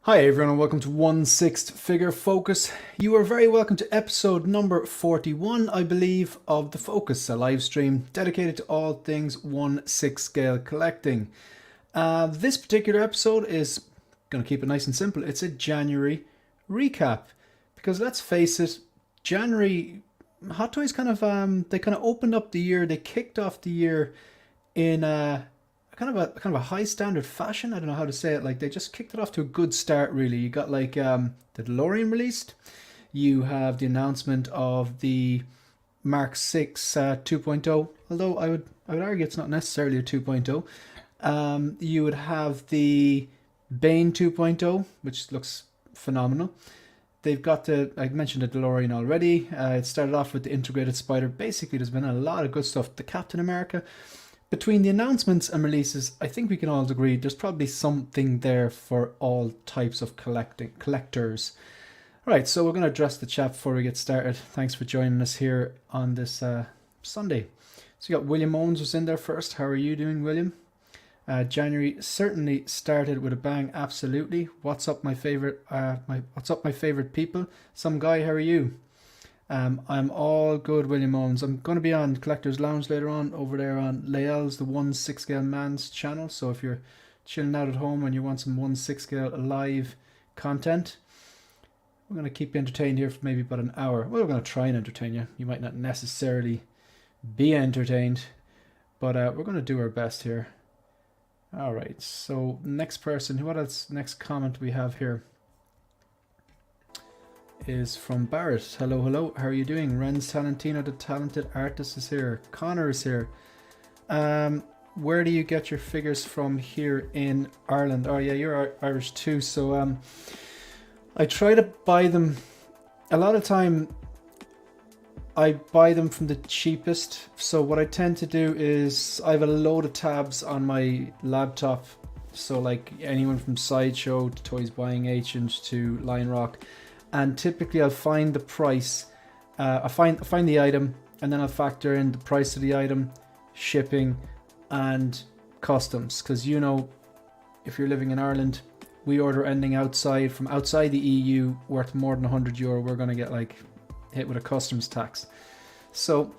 Hi everyone and welcome to 1/6 Figure Focus. You are very welcome to episode number 41, I believe, of The Focus, a live stream dedicated to all things 1/6 scale collecting. This particular episode is going to keep it nice and simple. It's a January recap because let's face it, January Hot Toys they kind of opened up the year, they kicked off the year in kind of a high standard fashion. I don't know how to say it. Like they just kicked it off to a good start. Really, you got like the DeLorean released. You have the announcement of the Mark 6 2.0. Although I would argue it's not necessarily a 2.0. You would have the Bane 2.0, which looks phenomenal. They've got I mentioned the DeLorean already. It started off with the integrated spider. Basically, there's been a lot of good stuff. The Captain America. Between the announcements and releases, I think we can all agree there's probably something there for all types of collectors. All right, so we're going to address the chat before we get started. Thanks for joining us here on this Sunday. So you got William Owens was in there first. How are you doing, William? January certainly started with a bang. Absolutely. What's up, my favorite? What's up, my favorite people? Some guy. How are you? I'm all good, William Owens. I'm going to be on Collector's Lounge later on over there on Lael's, the 1/6 scale man's channel. So if you're chilling out at home and you want some 1/6 scale live content, we're going to keep you entertained here for maybe about an hour. Well, we're going to try and entertain you. You might not necessarily be entertained, but we're going to do our best here. All right, so next person, what else? Next comment we have here is from Barrett. Hello, hello. How are you doing? Renz Talentino, the talented artist, is here. Connor is here. Where do you get your figures from here in Ireland? Oh yeah, you're Irish too. So I try to buy them. A lot of time I buy them from the cheapest. So what I tend to do is I have a load of tabs on my laptop. So like anyone from Sideshow to Toys Buying Agent to Lion Rock. And typically I'll find the price, I find the item, and then I'll factor in the price of the item, shipping, and customs. Because you know, if you're living in Ireland, we order anything from outside the EU worth more than €100, we're going to get like hit with a customs tax. So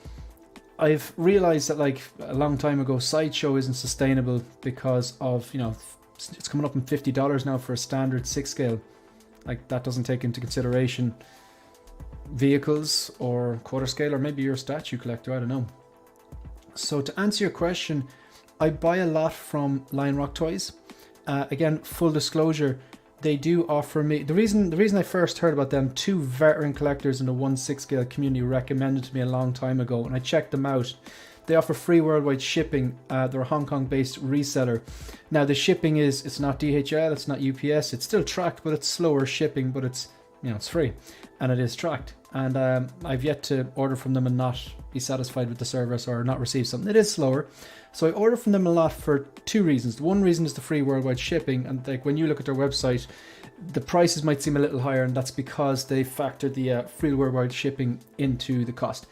I've realized that like a long time ago, Sideshow isn't sustainable because of, you know, it's coming up in $50 now for a standard 6 scale. Like that doesn't take into consideration vehicles or quarter scale, or maybe you're a statue collector, I don't know. So to answer your question, I buy a lot from Lion Rock Toys. Again, full disclosure, they do offer me, the reason I first heard about them, two veteran collectors in the 1/6 scale community recommended to me a long time ago, and I checked them out. They offer free worldwide shipping. They're a Hong Kong based reseller. Now the shipping it's not DHL, it's not UPS, it's still tracked, but it's slower shipping, but it's, you know, it's free and it is tracked. And I've yet to order from them and not be satisfied with the service or not receive something. It is slower. So I order from them a lot for two reasons. One reason is the free worldwide shipping, and like when you look at their website, the prices might seem a little higher, and that's because they factored the free worldwide shipping into the cost.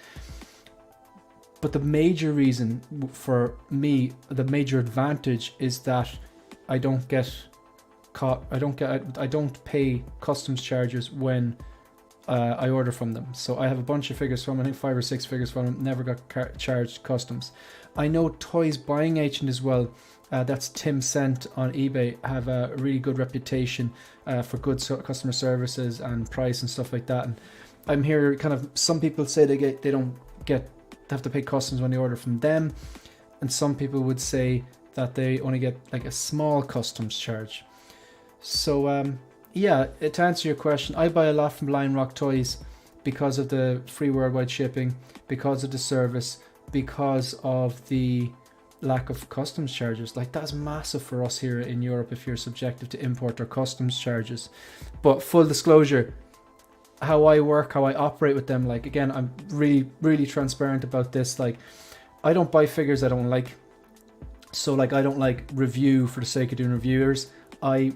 But the major reason for me, the major advantage is that I don't pay customs charges when I order from them. So I have a bunch of figures from them, I think 5 or 6 figures from them, never got charged customs. I know Toys Buying Agent as well. That's Tim Cent on eBay, have a really good reputation for good customer services and price and stuff like that. And I'm here kind of, some people say they have to pay customs when they order from them, and some people would say that they only get like a small customs charge. So yeah, to answer your question, I buy a lot from Lion Rock Toys because of the free worldwide shipping, because of the service, because of the lack of customs charges. Like that's massive for us here in Europe if you're subjected to import or customs charges. But full disclosure, how I work, how I operate with them, like again, I'm really transparent about this. Like I don't buy figures I don't like. So like I don't like review for the sake of doing reviewers. I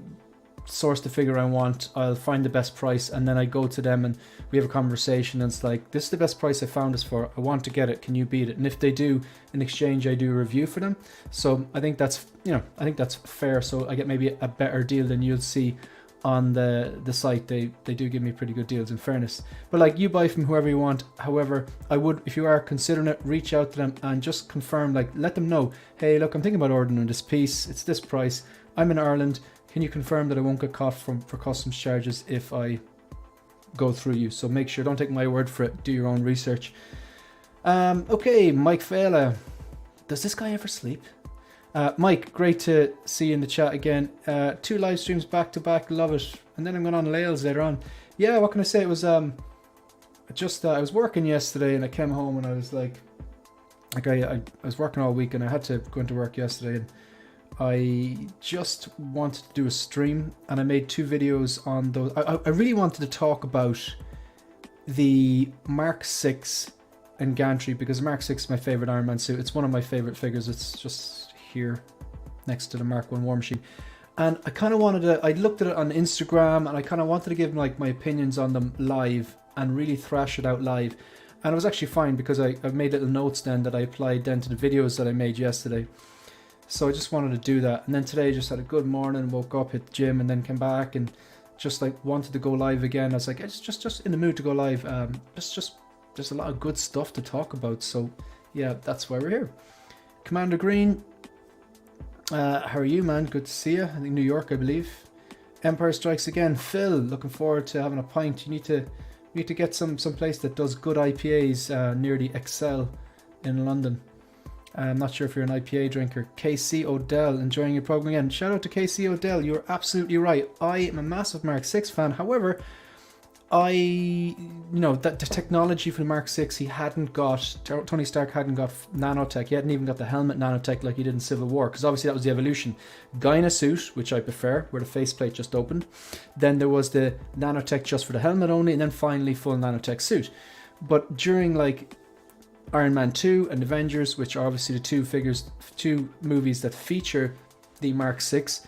source the figure I want, I'll find the best price, and then I go to them and we have a conversation, and it's like, this is the best price I found this for, I want to get it, can you beat it? And if they do, in exchange I do a review for them. So I think that's, you know, I think that's fair. So I get maybe a better deal than you'll see on the site. They do give me pretty good deals, in fairness. But like, you buy from whoever you want. However, I would, if you are considering it, reach out to them and just confirm, like, let them know, hey, look, I'm thinking about ordering this piece. It's this price. I'm in Ireland. Can you confirm that I won't get caught for customs charges if I go through you? So make sure, don't take my word for it. Do your own research. Okay, Mike Fela. Does this guy ever sleep? Mike, great to see you in the chat again. 2 live streams back to back, love it. And then I'm going on Lails later on. Yeah, what can I say? It was I was working yesterday and I came home and I was like I was working all week and I had to go into work yesterday, and I just wanted to do a stream, and I made 2 videos on those. I really wanted to talk about the Mark 6 and gantry, because Mark 6 is my favorite Iron Man suit. It's one of my favorite figures. It's just here next to the Mark 1 War Machine, and I kind of wanted to, I looked at it on Instagram and I kind of wanted to give like my opinions on them live and really thrash it out live. And it was actually fine, because I made little notes then that I applied then to the videos that I made yesterday. So I just wanted to do that. And then today I just had a good morning, woke up, hit the gym, and then came back and just like wanted to go live again. I was like, it's just in the mood to go live. There's a lot of good stuff to talk about. So yeah, that's why we're here. Commander Green, how are you, man? Good to see you. I think New York, I believe. Empire Strikes Again. Phil, looking forward to having a pint. You need to get some place that does good IPAs near the Excel in London. I'm not sure if you're an IPA drinker. KC Odell, enjoying your program again. Shout out to KC Odell. You're absolutely right. I am a massive Mark 6 fan. However, that the technology for the Mark 6, Tony Stark hadn't got nanotech. He hadn't even got the helmet nanotech like he did in Civil War, because obviously that was the evolution. Guy in a suit, which I prefer, where the faceplate just opened. Then there was the nanotech just for the helmet only, and then finally full nanotech suit. But during like Iron Man 2 and Avengers, which are obviously the 2 movies that feature the Mark 6,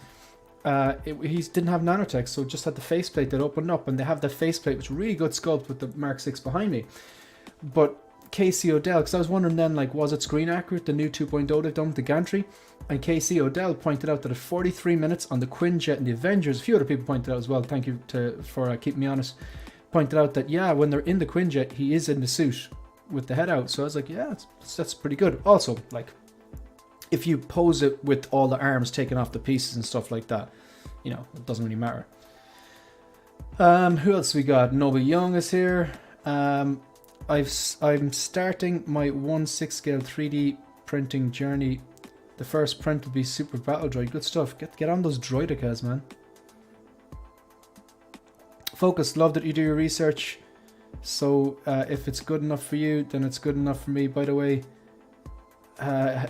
he didn't have nanotech, so just had the faceplate that opened up, and they have the faceplate, which really good sculpt with the Mark 6 behind me. But KC Odell, because I was wondering then, like, was it screen accurate, the new 2.0 they've done with the gantry? And KC Odell pointed out that at 43 minutes on the Quinjet and the Avengers, a few other people pointed out as well, thank you for keeping me honest, pointed out that, yeah, when they're in the Quinjet, he is in the suit with the head out. So I was like, yeah, that's pretty good. Also, like, if you pose it with all the arms taken off the pieces and stuff like that, it doesn't really matter. Who else we got? Noble Young is here. I'm starting my 1/6 scale 3D printing journey. The first print will be Super Battle Droid. Good stuff. Get on those droidicas, man. Focus, love that you do your research. So if it's good enough for you, then it's good enough for me. By the way,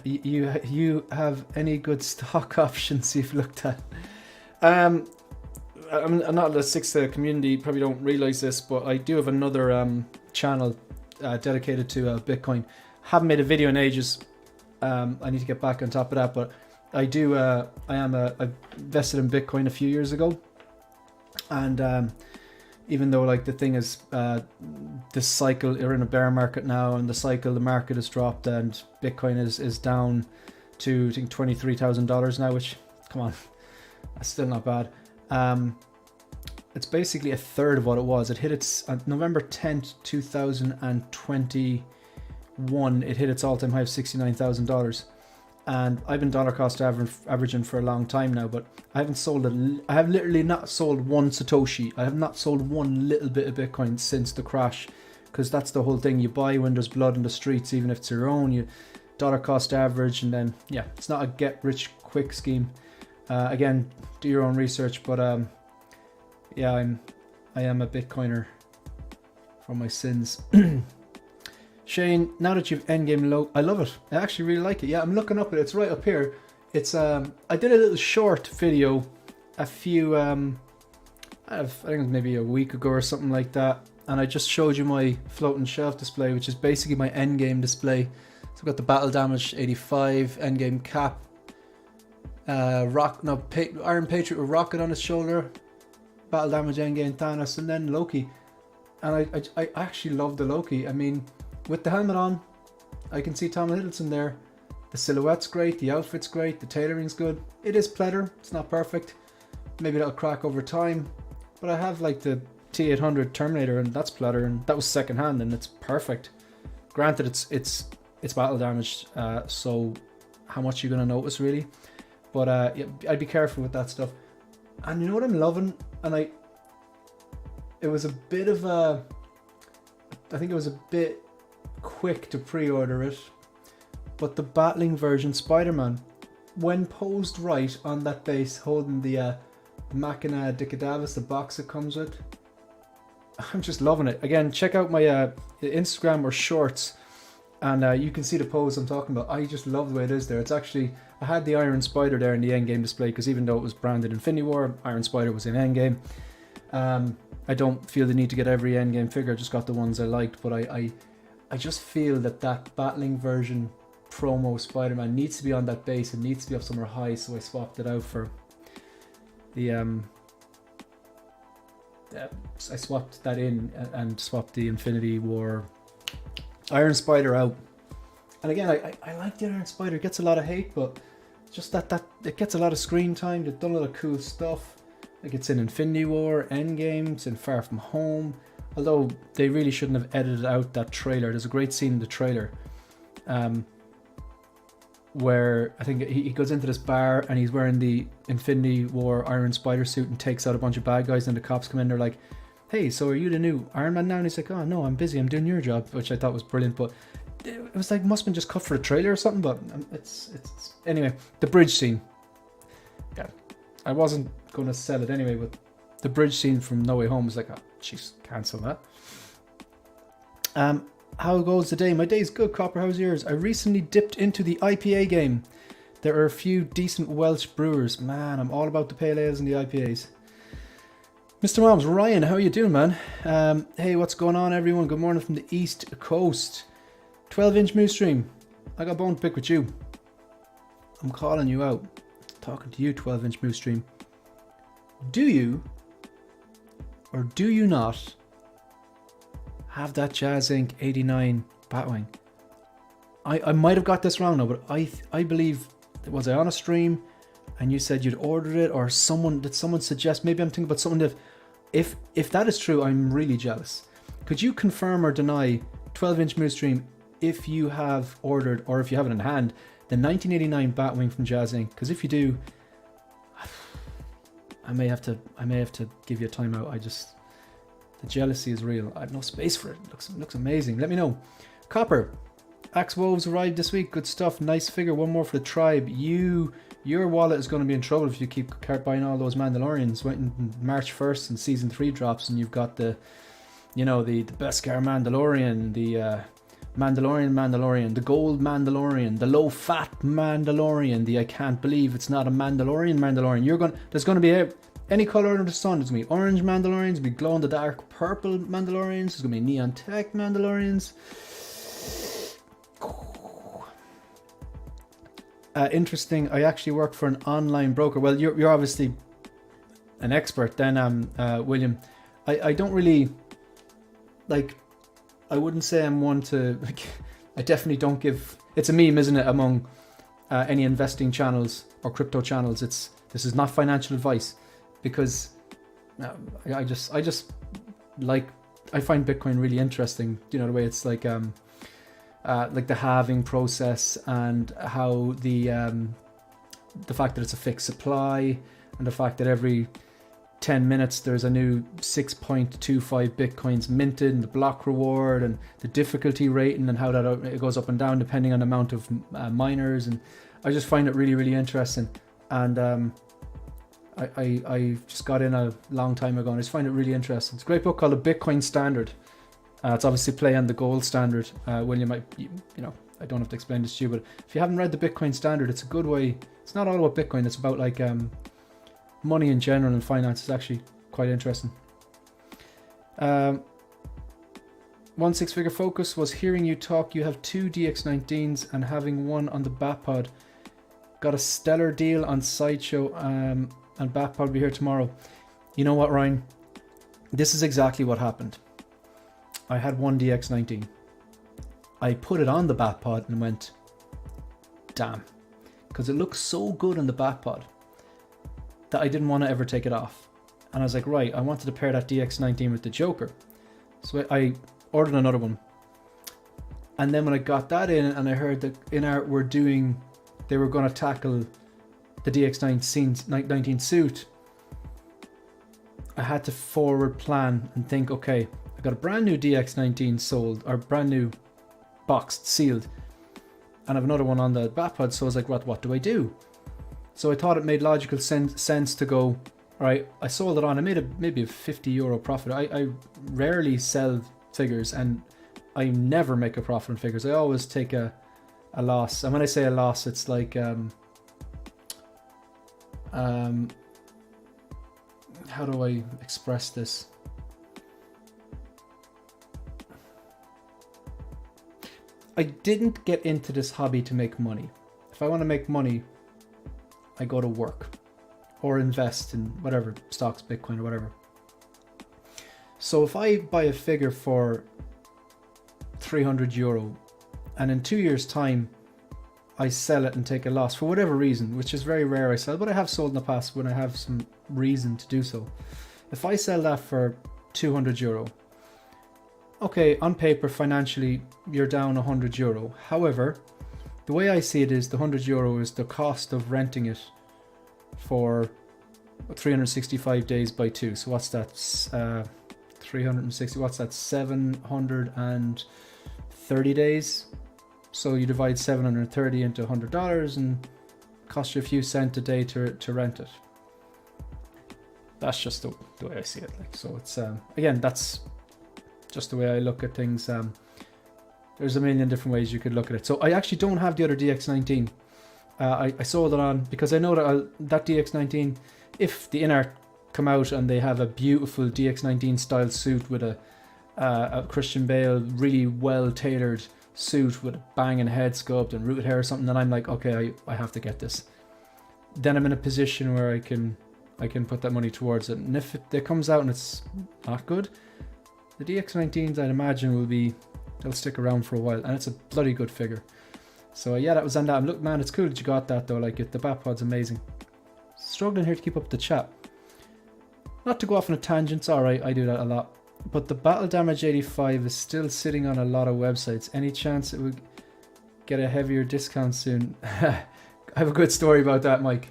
you have any good stock options you've looked at? I'm not the 6 community, probably don't realize this, but I do have another channel dedicated to Bitcoin. Haven't made a video in ages. I need to get back on top of that, but I invested in Bitcoin a few years ago, and even though like the thing is this cycle, you're in a bear market now, and the market has dropped, and Bitcoin is down to I think $23,000 now, which, come on, that's still not bad. It's basically a third of what it was. It hit its on November 10th 2021, it hit its all-time high of $69,000, and I've been dollar cost averaging for a long time now, but I have literally not sold one Satoshi. I have not sold one little bit of Bitcoin since the crash, because that's the whole thing. You buy when there's blood in the streets, even if it's your own. You dollar cost average, and then yeah, it's not a get rich quick scheme. Again, do your own research, but yeah, I am a Bitcoiner for my sins. Shane, now that you've endgame low, I love it. I actually really like it. Yeah, I'm looking up at it. It's right up here. It's I did a little short video a few I think it was maybe a week ago or something like that, and I just showed you my floating shelf display, which is basically my endgame display. So I've got the battle damage 85 endgame cap, Iron Patriot with rocket on his shoulder, battle damage endgame Thanos, and then Loki. And I actually love the Loki. I mean, with the helmet on, I can see Tom Hiddleston there. The silhouette's great, the outfit's great, the tailoring's good. It is pleather, it's not perfect, maybe that'll crack over time. But I have like the T800 Terminator, and that's platter, and that was second hand, and it's perfect. Granted, it's battle damage, so how much you're gonna notice really? But yeah, I'd be careful with that stuff. And you know what I'm loving? And it was a bit of a, I think it was a bit quick to pre-order it, but the battling version Spider-Man, when posed right on that base, holding the Machina Dicadavis, the box it comes with, I'm just loving it. Again, check out my Instagram or shorts, and you can see the pose I'm talking about. I just love the way it is there. It's actually, I had the Iron Spider there in the endgame display, because even though it was branded Infinity War, Iron Spider was in endgame. I don't feel the need to get every endgame figure, I just got the ones I liked, but I just feel that battling version promo Spider-Man needs to be on that base, and needs to be up somewhere high, so I swapped it out for the I swapped that in and swapped the Infinity War Iron Spider out. And again, I like the Iron Spider. It gets a lot of hate, but just that it gets a lot of screen time. They've done a lot of cool stuff. Like, it's in Infinity War, Endgame, it's in Far From Home. Although they really shouldn't have edited out that trailer. There's a great scene in the trailer where I think he goes into this bar and he's wearing the Infinity War Iron Spider suit and takes out a bunch of bad guys, and the cops come in, they're like, hey, so are you the new Iron Man now? And he's like, oh no, I'm busy, I'm doing your job, which I thought was brilliant. But it was like, must have been just cut for the trailer or something. But it's anyway, the bridge scene, yeah, I wasn't going to sell it anyway, but the bridge scene from No Way Home was like, oh jeez, cancel that. How goes the day? My day's good, Copper. How's yours? I recently dipped into the IPA game. There are a few decent Welsh brewers. Man, I'm all about the pale ales and the IPAs. Mr. Moms, Ryan, how are you doing, man? Hey, what's going on, everyone? Good morning from the East Coast. 12-inch Moose Stream. I got a bone to pick with you. I'm calling you out. Talking to you, 12-inch Moose Stream. Do you, or do you not, have that Jazz Inc. 89 Batwing? I might have got this wrong now, but I believe, was I on a stream and you said you'd ordered it, or did someone suggest, maybe I'm thinking about something that, if that is true, I'm really jealous. Could you confirm or deny, 12-inch Moose Stream, if you have ordered, or if you have it in hand, the 1989 Batwing from Jazz Inc.? Because if you do, I may have to give you a timeout. The jealousy is real. I have no space for it. Looks amazing. Let me know. Copper, Axe Wolves arrived this week. Good stuff. Nice figure. One more for the tribe. Your wallet is going to be in trouble if you keep buying all those Mandalorians. Waiting March 1st and season 3 drops, and you've got the Beskar Mandalorian, the Mandalorian, the gold Mandalorian, the low fat Mandalorian, the I can't believe it's not a Mandalorian. There's going to be any color under the sun. There's going to be orange Mandalorians, there's going to be glow in the dark purple Mandalorians, there's going to be neon tech Mandalorians. Interesting. I actually work for an online broker. Well, you're obviously an expert then, William. I don't really, like, I wouldn't say I'm one to, like, I definitely don't give, it's a meme, isn't it, among any investing channels or crypto channels. This is not financial advice, because I just like, I find Bitcoin really interesting. You know, the way it's like the halving process, and how the fact that it's a fixed supply, and the fact that every 10 minutes there's a new 6.25 Bitcoins minted, and the block reward, and the difficulty rating, and how that it goes up and down depending on the amount of miners. And I just find it really, really interesting. And I just got in a long time ago, and I just find it really interesting. It's a great book called The Bitcoin Standard. It's obviously play on the gold standard. William, I don't have to explain this to you, but if you haven't read The Bitcoin Standard, it's a good way. It's not all about Bitcoin. It's about like money in general and finance. Is actually quite interesting. 1 6-figure focus was hearing you talk. You have 2 DX19s and having one on the Batpod. Got a stellar deal on Sideshow, and Batpod will be here tomorrow. You know what, Ryan? This is exactly what happened. I had one DX19. I put it on the Batpod and went, damn, because it looks so good on the Batpod. that I didn't want to ever take it off. And I was like, right, I wanted to pair that DX19 with the Joker. So I ordered another one. And then when I got that in, and I heard that InArt they were going to tackle the DX19 suit, I had to forward plan and think, okay, I got a brand new DX19 sold, or brand new boxed, sealed, and I have another one on the Batpod. So I was like, what do I do? So I thought it made logical sense to go, all right, I sold it on, I made maybe a €50 profit. I rarely sell figures, and I never make a profit on figures. I always take a loss. And when I say a loss, it's like how do I express this? I didn't get into this hobby to make money. If I want to make money, I go to work or invest in whatever, stocks, Bitcoin or whatever. So if I buy a figure for €300 and in 2 years time I sell it and take a loss for whatever reason, which is very rare I sell, but I have sold in the past when I have some reason to do so. If I sell that for €200, okay, on paper financially you're down €100. However, the way I see it is the €100 is the cost of renting it for 365 days by 2. So what's that? 360, what's that? 730 days. So you divide 730 into $100 and cost you a few cents a day to rent it. That's just the way I see it. Like, so it's again, that's just the way I look at things. There's a million different ways you could look at it. So I actually don't have the other DX19. I sold it on because I know that that DX19, if the InArt come out and they have a beautiful DX19 style suit with a Christian Bale really well tailored suit with a banging head sculpt and rooted hair or something, then I'm like, okay, I have to get this. Then I'm in a position where I can put that money towards it. And if it comes out and it's not good, the DX19s I'd imagine they'll stick around for a while, and it's a bloody good figure. So yeah, that was on that. Look, man, it's cool that you got that though. Like, the Batpod's amazing. Struggling here to keep up the chat. Not to go off on a tangent, it's alright, I do that a lot. But the Battle Damage 85 is still sitting on a lot of websites. Any chance it would get a heavier discount soon? I have a good story about that, Mike.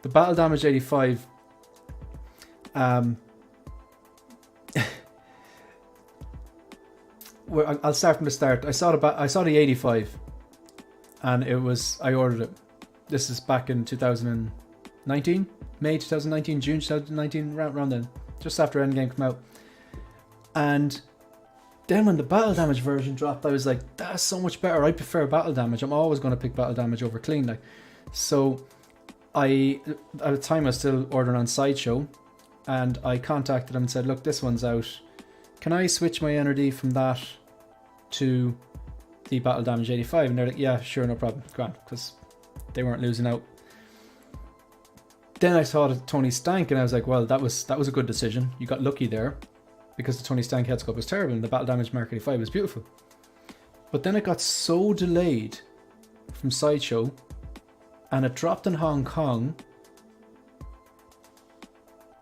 The Battle Damage 85, I'll start from the start. I saw the 85, and I ordered it. This is back in 2019, May 2019, June 2019, around then, just after Endgame came out. And then when the Battle Damage version dropped, I was like, that's so much better. I prefer Battle Damage. I'm always going to pick Battle Damage over Clean. Like, so at the time I was still ordering on Sideshow, and I contacted them and said, look, this one's out. Can I switch my NRD from that to the Battle Damage 85? And they're like, yeah, sure, no problem, grand, because they weren't losing out. Then I saw the Tony Stank, and I was like, well, that was a good decision. You got lucky there, because the Tony Stank head sculpt was terrible and the Battle Damage Mark 85 was beautiful. But then it got so delayed from Sideshow, and it dropped in Hong Kong.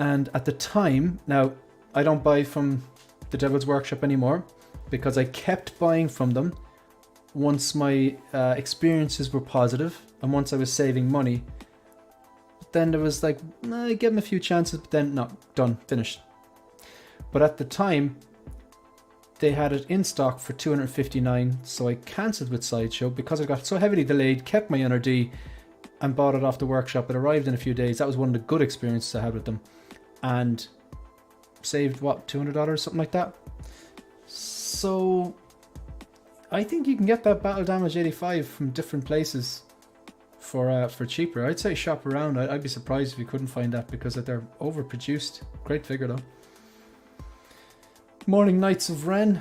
And at the time, now I don't buy from the Devil's Workshop anymore, because I kept buying from them once my experiences were positive and once I was saving money. Then there was like, I give them a few chances, but then no, done, finished. But at the time, they had it in stock for $259, so I cancelled with Sideshow because it got so heavily delayed, kept my NRD, and bought it off the workshop. It arrived in a few days. That was one of the good experiences I had with them, and saved what, $200, something like that. So I think you can get that Battle Damage 85 from different places for cheaper. I'd say shop around. I'd be surprised if you couldn't find that, because they're overproduced. Great figure though. Morning Knights of Ren,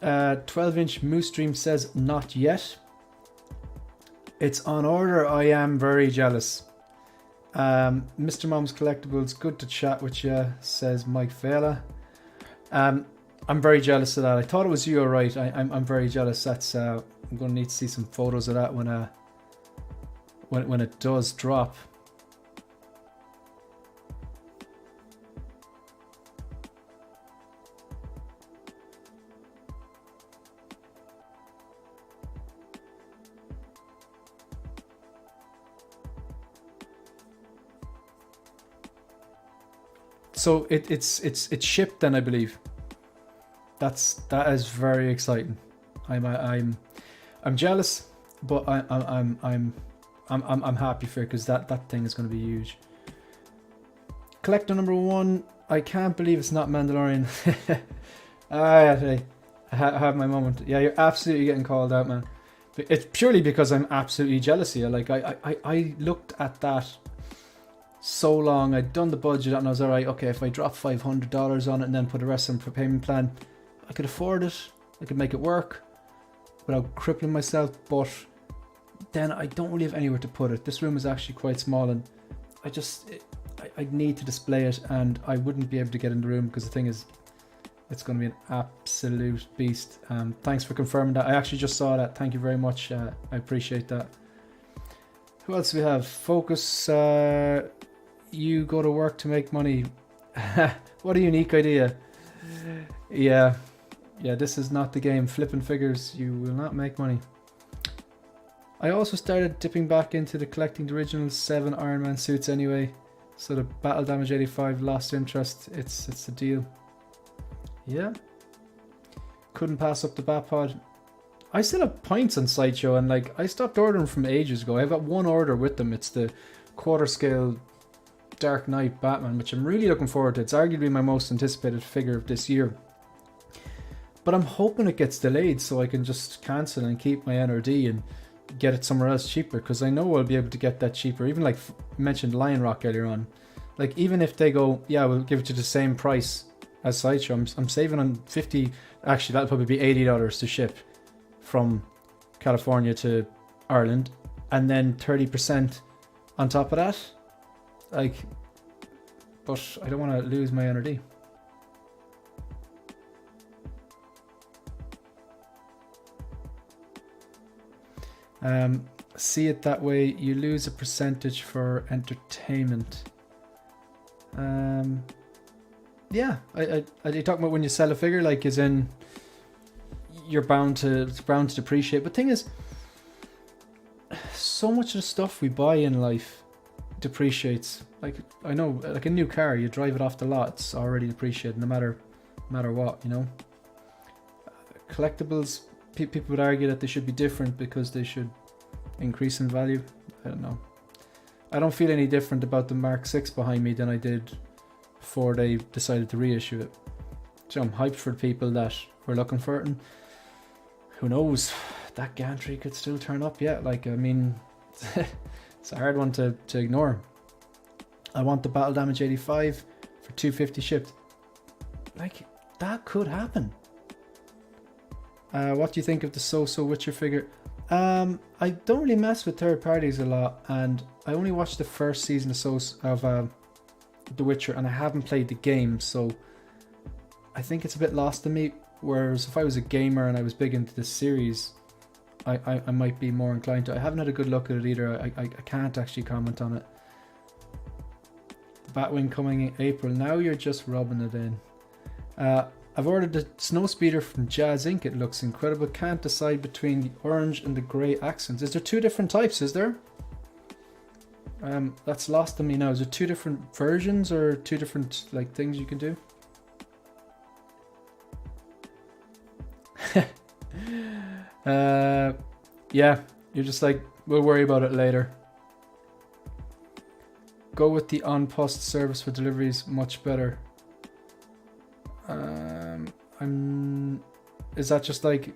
12-inch Moose Dream says not yet. It's on order. I am very jealous. Mr. Mom's Collectibles, good to chat with you, says Mike Vela. I'm very jealous of that. I thought it was you, alright. I'm very jealous. That's I'm going to need to see some photos of that when it does drop. So it's shipped then, I believe. That is very exciting. I'm jealous, but I'm happy for it, because that thing is going to be huge. Collector number 1. I can't believe it's not Mandalorian. I have my moment. Yeah, you're absolutely getting called out, man. It's purely because I'm absolutely jealous of you. Like I looked at that so long. I'd done the budget and I was alright. Okay, if I drop $500 on it and then put the rest in for payment plan, I could afford it. I could make it work without crippling myself. But then I don't really have anywhere to put it. This room is actually quite small, and I need to display it, and I wouldn't be able to get in the room because the thing is, it's going to be an absolute beast. Thanks for confirming that. I actually just saw that. Thank you very much. I appreciate that. Who else do we have? Focus. You go to work to make money. What a unique idea. Yeah, this is not the game. Flipping figures, you will not make money. I also started dipping back into collecting the original 7 Iron Man suits anyway. So the Battle Damage 85 lost interest. It's a deal. Yeah. Couldn't pass up the Batpod. I still have points on Sideshow, and like I stopped ordering from ages ago. I've got one order with them. It's the quarter scale Dark Knight Batman, which I'm really looking forward to. It's arguably my most anticipated figure of this year. But I'm hoping it gets delayed so I can just cancel and keep my NRD and get it somewhere else cheaper, because I know I'll be able to get that cheaper. Even like mentioned Lion Rock earlier on. Like even if they go, yeah, we'll give it to the same price as Sideshow, I'm saving on 50, actually that'll probably be $80 to ship from California to Ireland, and then 30% on top of that. Like, but I don't want to lose my NRD. See it that way, you lose a percentage for entertainment. Yeah, are you talking about when you sell a figure, like as in it's bound to depreciate? But thing is, so much of the stuff we buy in life depreciates. Like I know, like a new car, you drive it off the lot, it's already depreciated no matter what, you know. Collectibles, people would argue that they should be different because they should increase in value. I don't know. I don't feel any different about the Mark 6 behind me than I did before they decided to reissue it. So I'm hyped for the people that were looking for it, and who knows, that gantry could still turn up yet. Like, I mean, it's a hard one to ignore. I want the Battle Damage 85 for $250 shipped. Like, that could happen. What do you think of the So-So Witcher figure? I don't really mess with third parties a lot, and I only watched the first season of The Witcher, and I haven't played the game, so I think it's a bit lost to me. Whereas if I was a gamer and I was big into this series, I might be more inclined to. I haven't had a good look at it either. I can't actually comment on it. The Batwing coming in April. Now you're just rubbing it in. I've ordered the Snowspeeder from Jazz Inc. It looks incredible. Can't decide between the orange and the grey accents. Is there two different types, is there? That's lost on me now. Is there two different versions or two different like things you can do? Yeah, you're just like, we'll worry about it later. Go with the on-post service for deliveries, much better. Is that just like,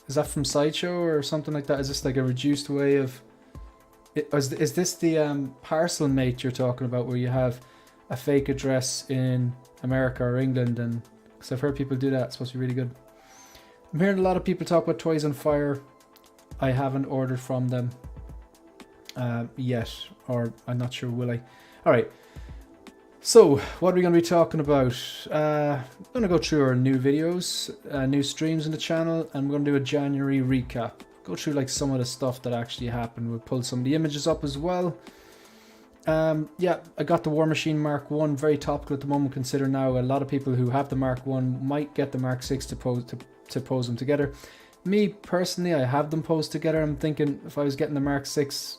is that from Sideshow or something like that? Is this like a reduced way of, is this the parcel mate you're talking about, where you have a fake address in America or England? And because I've heard people do that, it's supposed to be really good. I'm hearing a lot of people talk about Toys on Fire. I haven't ordered from them yet, or I'm not sure will I. Alright, so what are we going to be talking about? I'm going to go through our new videos, new streams in the channel, and we're going to do a January recap. Go through like some of the stuff that actually happened. We'll pull some of the images up as well. Yeah, I got the War Machine Mark 1, very topical at the moment. Consider now a lot of people who have the Mark 1 might get the Mark 6 to pose them together. Me personally, I have them posed together. I'm thinking if I was getting the Mark 6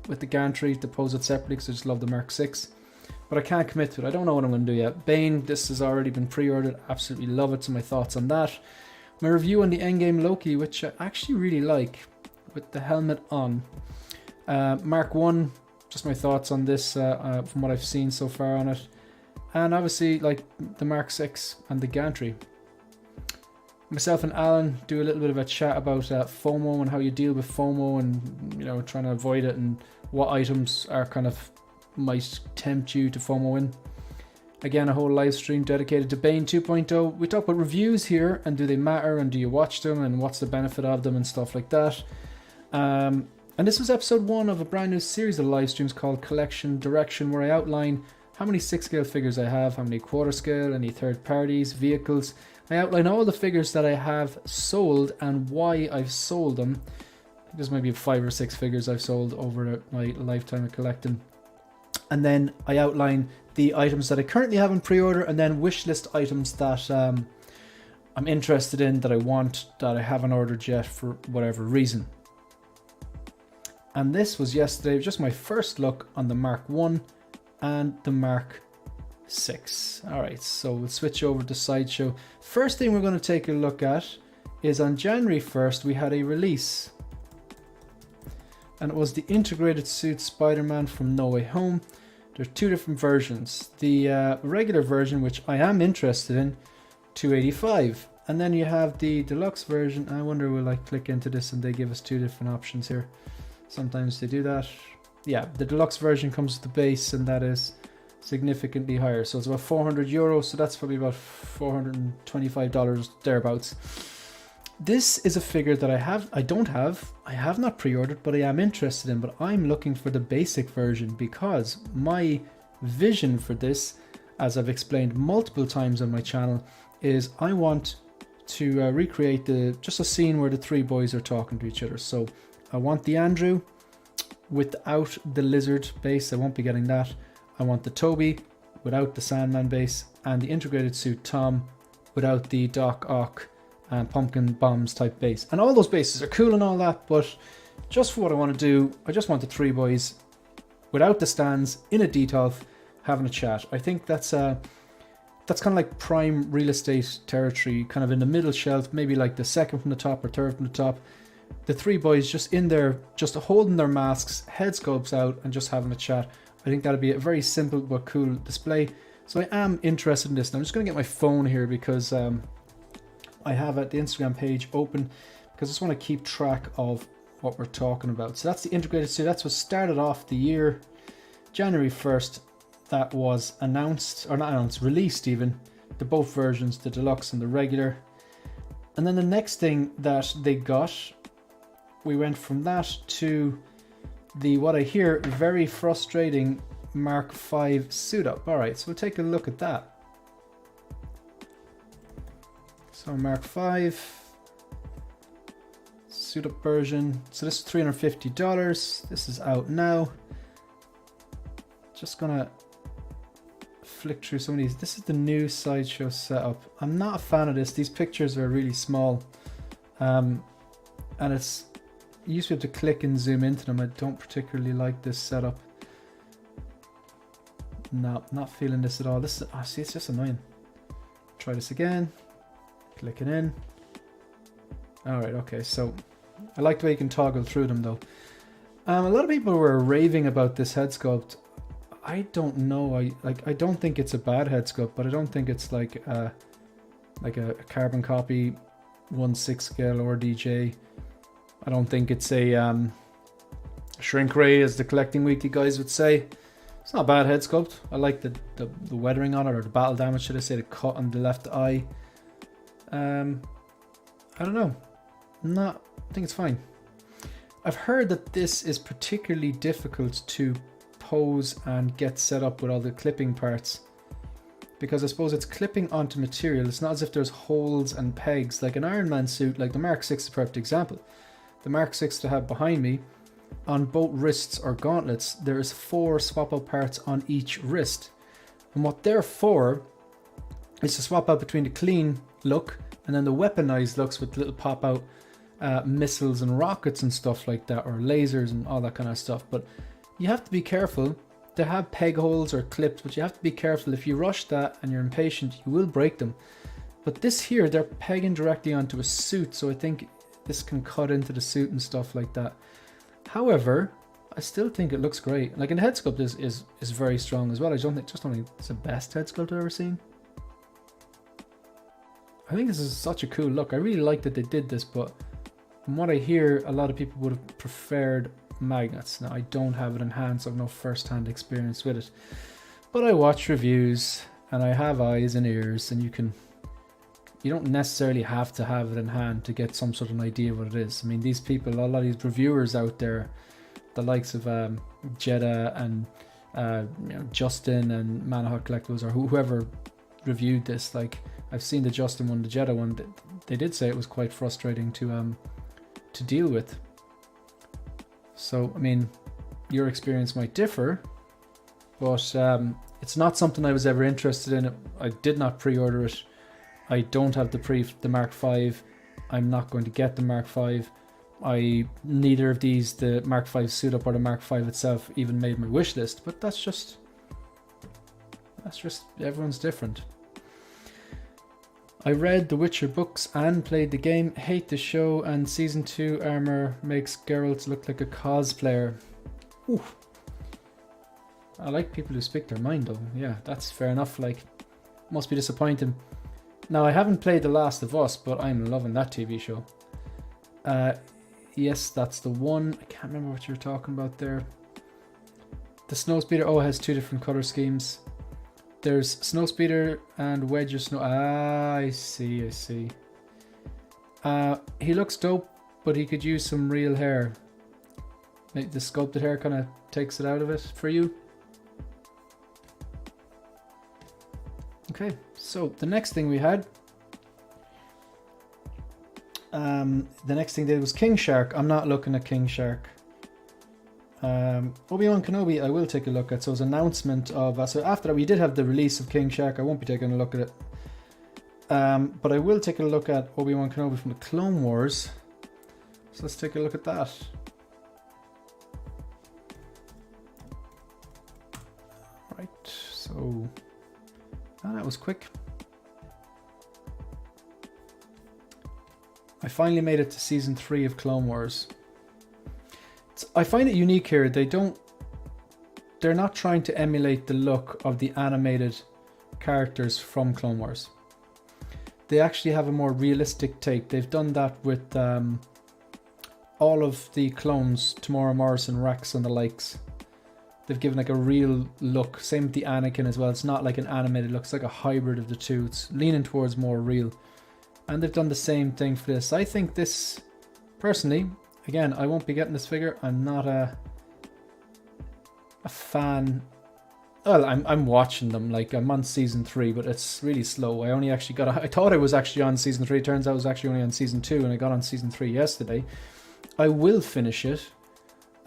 with the gantry to pose it separately, because I just love the Mark 6. but I can't commit to it. I don't know what I'm going to do yet. Bane, this has already been pre-ordered. Absolutely love it. So my thoughts on that. My review on the Endgame Loki, which I actually really like, with the helmet on. Mark 1, just my thoughts on this from what I've seen so far on it. And obviously, like the Mark 6 and the gantry. Myself and Alan do a little bit of a chat about FOMO and how you deal with FOMO and, you know, trying to avoid it and what items are kind of might tempt you to FOMO in. Again, a whole live stream dedicated to Bane 2.0. We talk about reviews here and do they matter and do you watch them and what's the benefit of them and stuff like that. And this was episode 1 of a brand new series of live streams called Collection Direction, where I outline how many 6-scale figures I have, how many quarter scale, any third parties, vehicles. I outline all the figures that I have sold and why I've sold them. There's maybe 5 or 6 figures I've sold over my lifetime of collecting. And then I outline the items that I currently have in pre-order and then wishlist items that I'm interested in, that I want, that I haven't ordered yet for whatever reason. And this was yesterday, just my first look on the Mark 1 and the Mark 6. Alright, so we'll switch over to Sideshow. First thing we're going to take a look at is on January 1st we had a release. And it was the integrated suit Spider-Man from No Way Home. There's 2 different versions. The regular version, which I am interested in, $285. And then you have the deluxe version. I wonder, will I click into this and they give us 2 different options here? Sometimes they do that. Yeah, the deluxe version comes with the base and that is significantly higher. So it's about €400, so that's probably about $425 thereabouts. This is a figure that I have not pre-ordered, but I am interested in, but I'm looking for the basic version because my vision for this, as I've explained multiple times on my channel, is I want to recreate just a scene where the 3 boys are talking to each other. So I want the Andrew without the lizard base. I won't be getting that. I want the Toby without the Sandman base, and the integrated suit Tom without the Doc Ock and Pumpkin Bombs type base. And all those bases are cool and all that, but just for what I want to do, I just want the 3 boys without the stands in a detolf having a chat. I think that's kind of like prime real estate territory, kind of in the middle shelf, maybe like the second from the top or third from the top. The 3 boys just in there, just holding their masks, head sculpts out and just having a chat. I think that'll be a very simple but cool display. So I am interested in this. And I'm just going to get my phone here because I have the Instagram page open because I just want to keep track of what we're talking about. So that's the integrated suit. That's what started off the year, January 1st. That was announced, or not announced, released even. The both versions, the deluxe and the regular. And then the next thing that they got, we went from that to the, what I hear, very frustrating Mark 5 suit up. Alright, so we'll take a look at that. So Mark 5 suit up version. So this is $350. This is out now. Just gonna flick through some of these. This is the new Sideshow setup. I'm not a fan of this. These pictures are really small. And it's, you used to be able to click and zoom into them. I don't particularly like this setup. No, not feeling this at all. This is, see, it's just annoying. Try this again. Click it in. Alright, okay, so I like the way you can toggle through them though. A lot of people were raving about this head sculpt. I don't know. I don't think it's a bad head sculpt, but I don't think it's like a carbon copy 1/6 scale or DJ. I don't think it's a shrink ray, as the Collecting Weekly guys would say. It's not a bad head sculpt. I like the weathering on it, or the battle damage, should I say, the cut on the left eye. I don't know. I think it's fine. I've heard that this is particularly difficult to pose and get set up with all the clipping parts, because I suppose it's clipping onto material. It's not as if there's holes and pegs like an Iron Man suit. Like the Mark 6 is a perfect example. The Mark 6 that I have behind me, on both wrists or gauntlets, there is 4 swap out parts on each wrist, and what they're for is to swap out between the clean look and then the weaponized looks with little pop out missiles and rockets and stuff like that, or lasers and all that kind of stuff. But you have to be careful they have peg holes or clips, but you have to be careful. If you rush that and you're impatient, you will break them. But this here, they're pegging directly onto a suit, so I think this can cut into the suit and stuff like that. However, I still think it looks great. Like, and the head sculpt is very strong as well. I don't think it's the best head sculpt I've ever seen. I think this is such a cool look. I really like that they did this, but from what I hear, a lot of people would have preferred magnets. Now, I don't have it in hand, so I have no first-hand experience with it. But I watch reviews, and I have eyes and ears, and you don't necessarily have to have it in hand to get some sort of idea what it is. I mean, these people, a lot of these reviewers out there, the likes of Jeddah and Justin and Manahawk Collectibles, or whoever reviewed this, like, I've seen the Justin one, the Jeddah one. They did say it was quite frustrating to deal with. So, I mean, your experience might differ, but it's not something I was ever interested in. I did not pre-order it. I don't have the Mark V. I'm not going to get the Mark V. Neither of these, the Mark V suit up or the Mark V itself, even made my wish list. But that's just everyone's different. I read the Witcher books and played the game. Hate the show, and season 2 armor makes Geralt look like a cosplayer. Ooh. I like people who speak their mind though. Yeah, that's fair enough. Like, must be disappointing. Now, I haven't played The Last of Us, but I'm loving that TV show. Yes, that's the one. I can't remember what you're talking about there. The Snowspeeder, oh, it has 2 different color schemes. There's Snowspeeder and Wedge of Snow. Ah, I see. He looks dope, but he could use some real hair. Maybe the sculpted hair kind of takes it out of it for you. Okay, so the next thing we had, the next thing there was King Shark. I'm not looking at King Shark. Obi-Wan Kenobi I will take a look at. So it was an announcement of, so after that we did have the release of King Shark. I won't be taking a look at it. But I will take a look at Obi-Wan Kenobi from the Clone Wars. So let's take a look at that. Right, so that was quick. I finally made it to season 3 of Clone Wars. I find it unique here. They're not trying to emulate the look of the animated characters from Clone Wars. They actually have a more realistic take. They've done that with all of the clones, Tamora Morrison, Rex and the likes. They've given like a real look. Same with the Anakin as well. It's not like an animated look. It's like a hybrid of the two. It's leaning towards more real. And they've done the same thing for this. I think this, personally, again, I won't be getting this figure. I'm not a fan. Well, I'm watching them. Like, I'm on season 3, but it's really slow. I only actually got I thought I was actually on season 3. Turns out I was actually only on season 2, and I got on season 3 yesterday. I will finish it.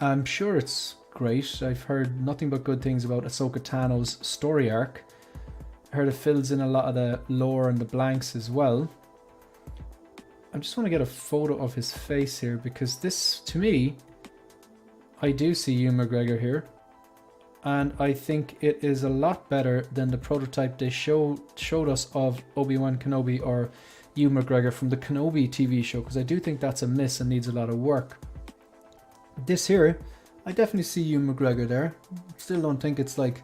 I'm sure it's great. I've heard nothing but good things about Ahsoka Tano's story arc. I heard it fills in a lot of the lore and the blanks as well. I just want to get a photo of his face here, because this, to me, I do see Ewan McGregor here. And I think it is a lot better than the prototype they showed us of Obi-Wan Kenobi or Ewan McGregor from the Kenobi TV show, because I do think that's a miss and needs a lot of work. This here, I definitely see Ewan McGregor there. Still don't think it's like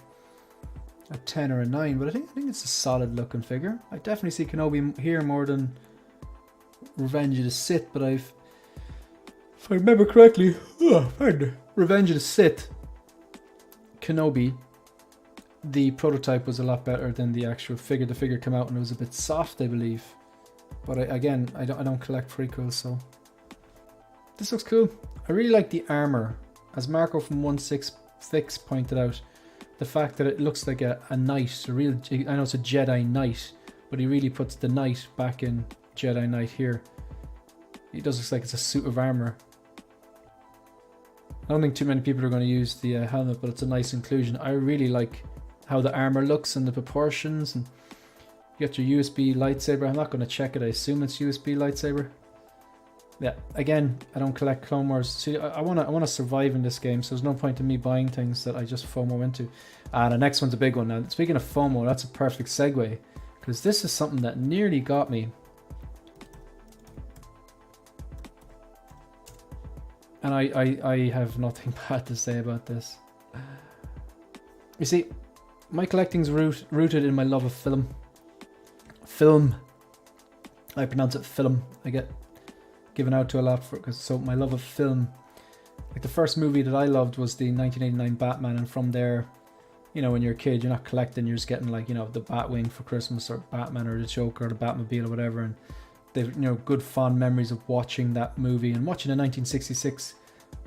a 10 or a 9, but I think it's a solid looking figure. I definitely see Kenobi here more than Revenge of the Sith, but if I remember correctly, Revenge of the Sith, Kenobi, the prototype was a lot better than the actual figure. The figure came out and it was a bit soft, I believe. But I don't collect prequels, so this looks cool. I really like the armor, as Marco from 166 pointed out. The fact that it looks like a knight, I know it's a Jedi Knight, but he really puts the knight back in Jedi Knight here. It does look like it's a suit of armor. I don't think too many people are going to use the helmet, but it's a nice inclusion. I really like how the armor looks and the proportions. And you got your USB lightsaber. I'm not going to check it. I assume it's USB lightsaber. Yeah, again, I don't collect Clone Wars. See, I wanna survive in this game, so there's no point in me buying things that I just FOMO into. The next one's a big one now. Speaking of FOMO, that's a perfect segue, because this is something that nearly got me. And I have nothing bad to say about this. You see, my collecting's rooted in my love of film. Film. I pronounce it film. I get given out to a lot for because so my love of film. Like the first movie that I loved was the 1989 Batman, and from there, you know, when you're a kid, you're not collecting, you're just getting like, you know, the Batwing for Christmas or Batman or the Joker or the Batmobile or whatever, and they've, you know, good fond memories of watching that movie and watching the 1966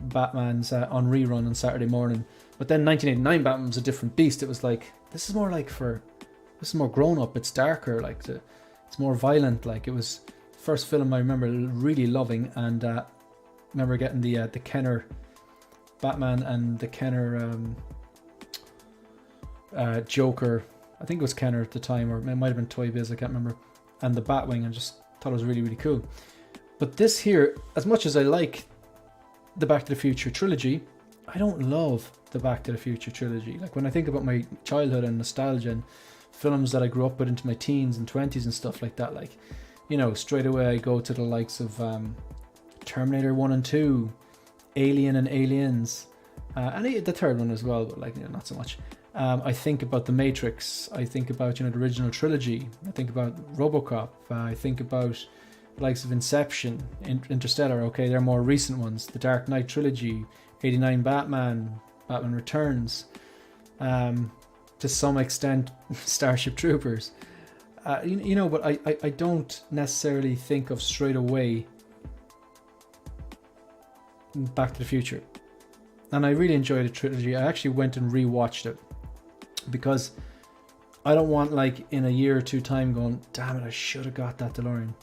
Batman's on rerun on Saturday morning. But then 1989 Batman was a different beast. It was like, this is more grown up, it's darker, like it's more violent. Like it was first film I remember really loving, and remember getting the Kenner Batman and the Kenner Joker. I think it was Kenner at the time, or it might have been Toy Biz, I can't remember. And the Batwing, and just thought it was really, really cool. But this here, as much as I like the Back to the Future trilogy, I don't love the Back to the Future trilogy. Like when I think about my childhood and nostalgia and films that I grew up with into my teens and 20s and stuff like that, like, you know, straight away I go to the likes of Terminator 1 and 2, Alien and Aliens, and the third one as well, but like, you know, not so much. I think about The Matrix, I think about, you know, the original trilogy, I think about RoboCop, I think about the likes of Inception, Interstellar, okay, they're more recent ones, the Dark Knight trilogy, 89 Batman, Batman Returns, to some extent Starship Troopers. You know, but I don't necessarily think of straight away Back to the Future. And I really enjoyed the trilogy. I actually went and rewatched it because I don't want, like, in a year or two time going, damn it, I should have got that DeLorean.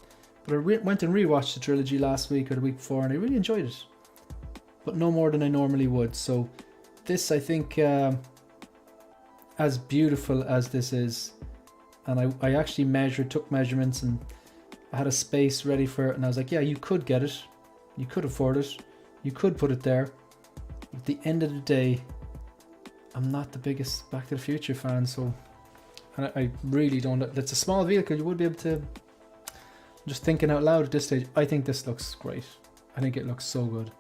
But I went and rewatched the trilogy last week or the week before, and I really enjoyed it. But no more than I normally would. So this, I think, as beautiful as this is, and I actually took measurements, and I had a space ready for it, and I was like, yeah, you could get it, you could afford it, you could put it there. At the end of the day, I'm not the biggest Back to the Future fan, so I really don't. It's a small vehicle, you would be able to. Just thinking out loud at this stage, I think this looks great. I think it looks so good.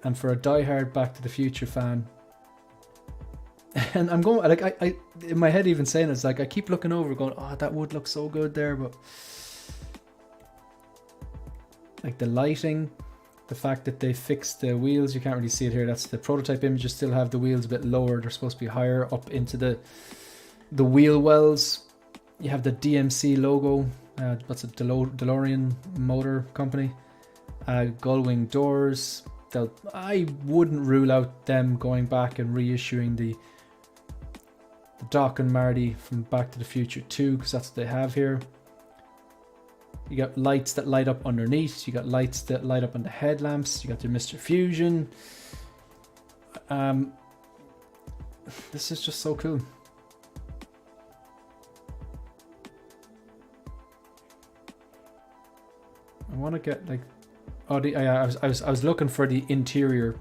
And for a diehard Back to the Future fan, and I'm going, like, I in my head even saying it's like I keep looking over going, oh, that would look so good there, but like the lighting, the fact that they fixed the wheels, you can't really see it here, that's the prototype images, still have the wheels a bit lower, they're supposed to be higher up into the wheel wells. You have the DMC logo, what's it, DeLorean Motor Company, gull-wing doors. I wouldn't rule out them going back and reissuing the Doc and Marty from Back to the Future 2, because that's what they have here. You got lights that light up underneath, you got lights that light up on the headlamps, you got the Mr. Fusion. This is just so cool. I want to get like, oh, I was looking for the interior.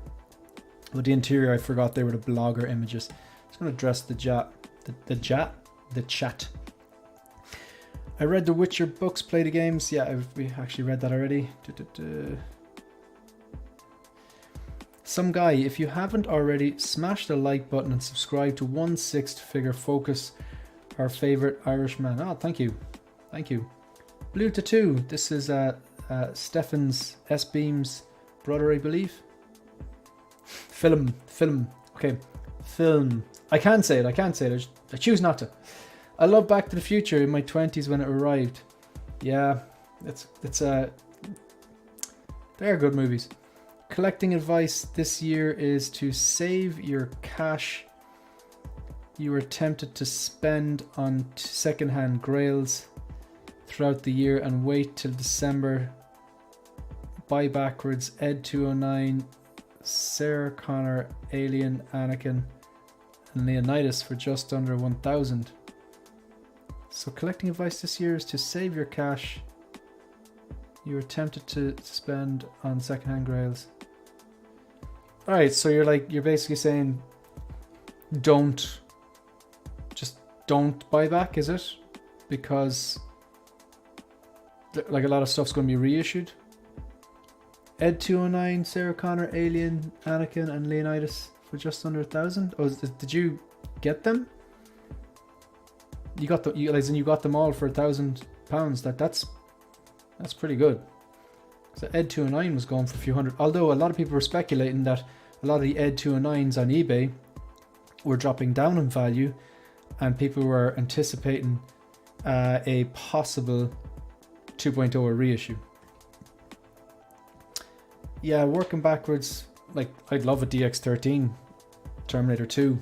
With the interior, I forgot they were the blogger images. Just going to address the chat. I read the Witcher books, play the games. Yeah, we actually read that already. Some guy, if you haven't already, smash the like button and subscribe to 1/6 Figure Focus, our favorite Irishman. Oh, thank you. Thank you. Blue Tattoo. This is Stefan's S-Beam's brother, I believe. Film. Okay, film. I can't say it. I choose not to. I love Back to the Future in my 20s when it arrived. Yeah, they're good movies. Collecting advice this year is to save your cash you are tempted to spend on secondhand grails throughout the year and wait till December. Buy backwards Ed 209, Sarah Connor, Alien, Anakin, and Leonidas for just under 1,000. So collecting advice this year is to save your cash You were tempted to spend on secondhand grails. Alright, so you're basically saying don't buy back, is it? Because like a lot of stuff's going to be reissued. Ed 209, Sarah Connor, Alien, Anakin, and Leonidas for just under 1,000. Oh, did you get them? You got them all for £1,000. That's pretty good. So Ed 209 was going for a few hundred. Although a lot of people were speculating that a lot of the Ed 209s on eBay were dropping down in value, and people were anticipating a possible 2.0 reissue. Yeah, working backwards, like I'd love a DX13 Terminator 2,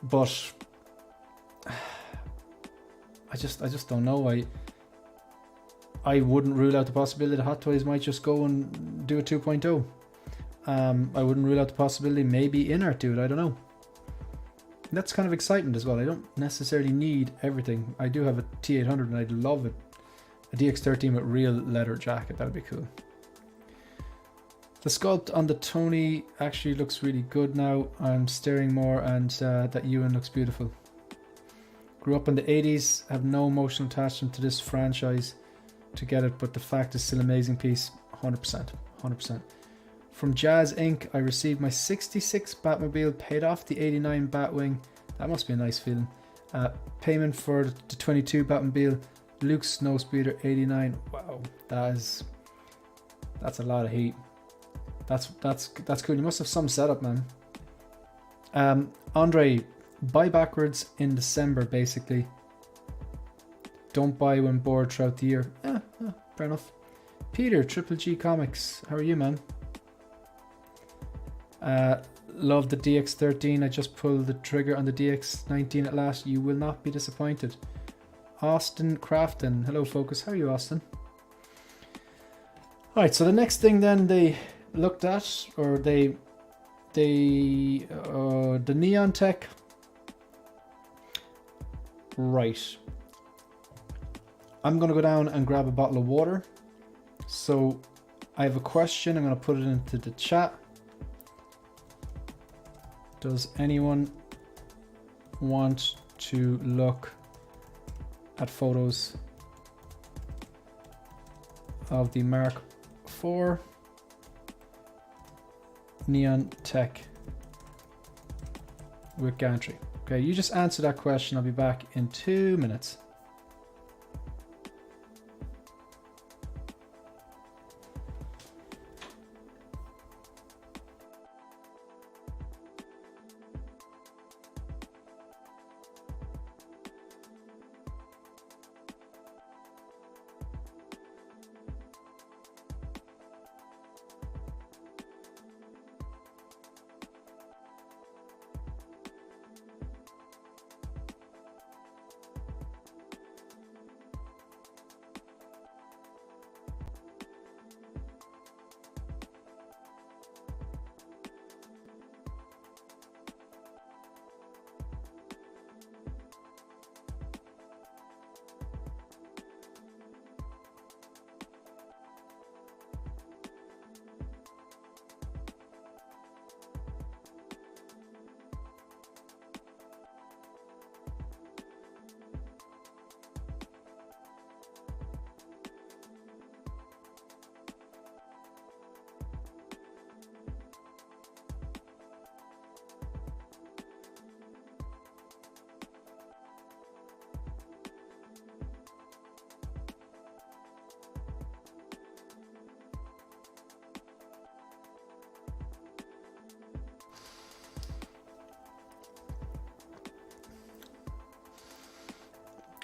but I just don't know. I wouldn't rule out the possibility that Hot Toys might just go and do a 2.0. I wouldn't rule out the possibility maybe InArt do it, I don't know. And that's kind of exciting as well. I don't necessarily need everything. I do have a T800 and I'd love it. A DX13 with real leather jacket, that'd be cool. The sculpt on the Tony actually looks really good now. I'm staring more, and that Ewan looks beautiful. Grew up in the 80s, have no emotional attachment to this franchise to get it, but the fact is still an amazing piece. 100%. From Jazz Inc., I received my 66 Batmobile, paid off the 89 Batwing. That must be a nice feeling. Payment for the 22 Batmobile, Luke's Snowspeeder 89. Wow, that's a lot of heat. That's cool. You must have some setup, man. Andre, buy backwards in December, basically. Don't buy when bored throughout the year. Fair enough. Peter, Triple G Comics. How are you, man? Love the DX13. I just pulled the trigger on the DX19 at last. You will not be disappointed. Austin Crafton. Hello, Focus. How are you, Austin? Alright, so the next thing then they looked at, or the Neon Tech. Right. I'm going to go down and grab a bottle of water. So I have a question. I'm going to put it into the chat. Does anyone want to look at photos of the Mark IV Neon Tech with gantry? Okay, you just answer that question. I'll be back in 2 minutes.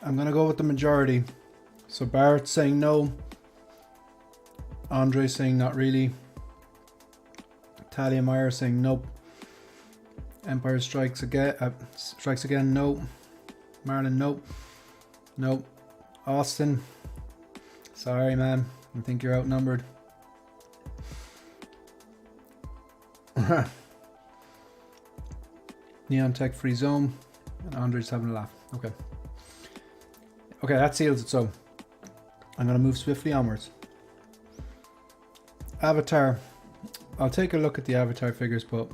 I'm gonna go with the majority. So Barrett's saying no. Andre saying not really. Talia Meyer saying nope. Empire Strikes Again, no. Marlon, nope. Nope. Austin, sorry man, I think you're outnumbered. Neon Tech Free Zone, and Andre's having a laugh. Okay, that seals it. So I'm going to move swiftly onwards. Avatar. I'll take a look at the Avatar figures, but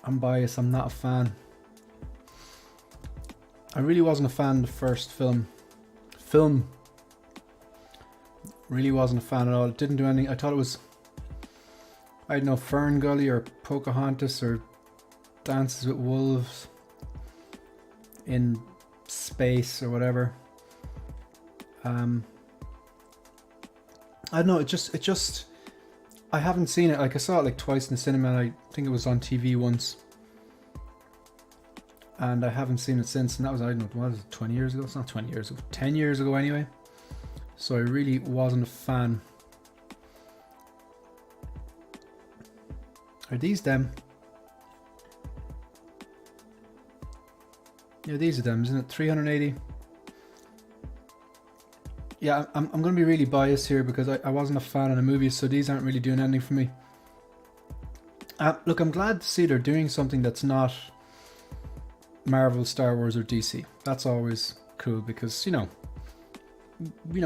I'm biased. I'm not a fan. I really wasn't a fan of the first film. Really wasn't a fan at all. It didn't do anything. I thought it was, I don't know, Fern Gully or Pocahontas or Dances with Wolves in space or whatever. I don't know. It just. I haven't seen it. Like, I saw it like twice in the cinema. And I think it was on TV once, and I haven't seen it since. And that was, I don't know, what was it, 20 years ago? It's not 20 years ago. 10 years ago anyway. So I really wasn't a fan. Are these them? Yeah, these are them, isn't it? 380. Yeah, I'm going to be really biased here because I wasn't a fan of the movies, so these aren't really doing anything for me. Look, I'm glad to see they're doing something that's not Marvel, Star Wars, or DC. That's always cool because, you know, we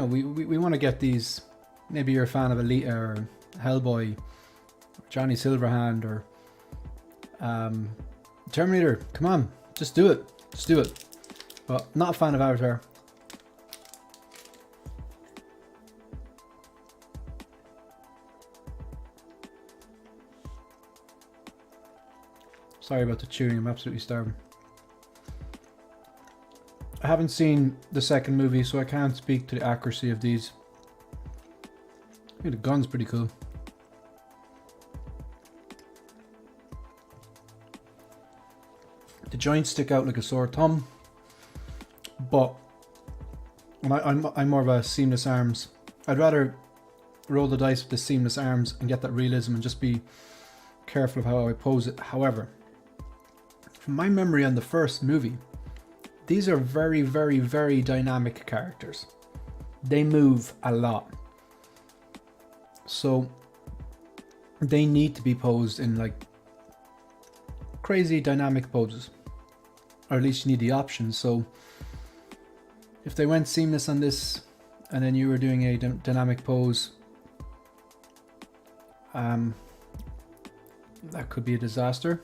want to get these. Maybe you're a fan of Alita or Hellboy, Johnny Silverhand, or Terminator. Come on, just do it. Just do it. But not a fan of Avatar. Sorry about the chewing, I'm absolutely starving. I haven't seen the second movie, so I can't speak to the accuracy of these. I think the gun's pretty cool. The joints stick out like a sore thumb, but I'm more of a seamless arms. I'd rather roll the dice with the seamless arms and get that realism and just be careful of how I pose it. However, from my memory on the first movie, these are very, very, very dynamic characters. They move a lot. So they need to be posed in like crazy dynamic poses. Or at least you need the options. So if they went seamless on this and then you were doing a dynamic pose, that could be a disaster.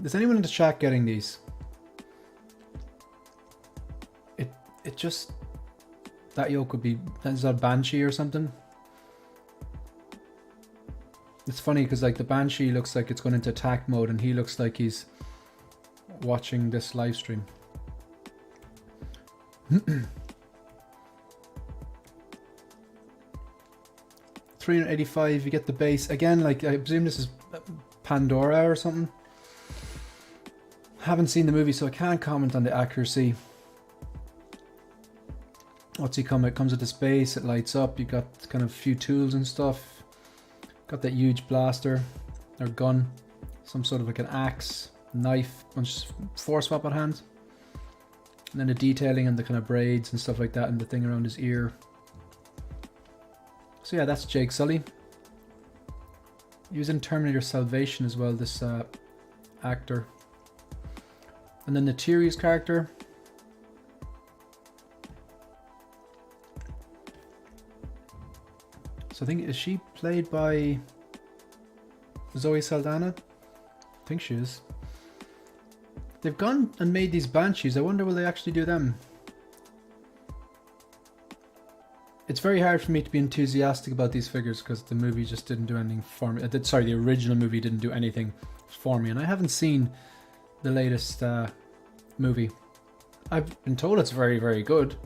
Is anyone in the chat getting these? It just, that yoke could be, is that Banshee or something? It's funny because like the Banshee looks like it's going into attack mode and he looks like he's watching this live stream. 385, you get the base. Again, like I presume this is Pandora or something. Haven't seen the movie, so I can't comment on the accuracy. What's he come? It comes with this base, it lights up, you got kind of a few tools and stuff. Got that huge blaster, or gun, some sort of like an axe, knife, bunch of force weapon hands. And then the detailing and the kind of braids and stuff like that and the thing around his ear. So yeah, that's Jake Sully. He was in Terminator Salvation as well, this actor. And then the Tyrese character. So I think, is she played by Zoe Saldana? I think she is. They've gone and made these Banshees. I wonder will they actually do them? It's very hard for me to be enthusiastic about these figures because the movie just didn't do anything for me. Sorry, the original movie didn't do anything for me. And I haven't seen the latest movie. I've been told it's very, very good.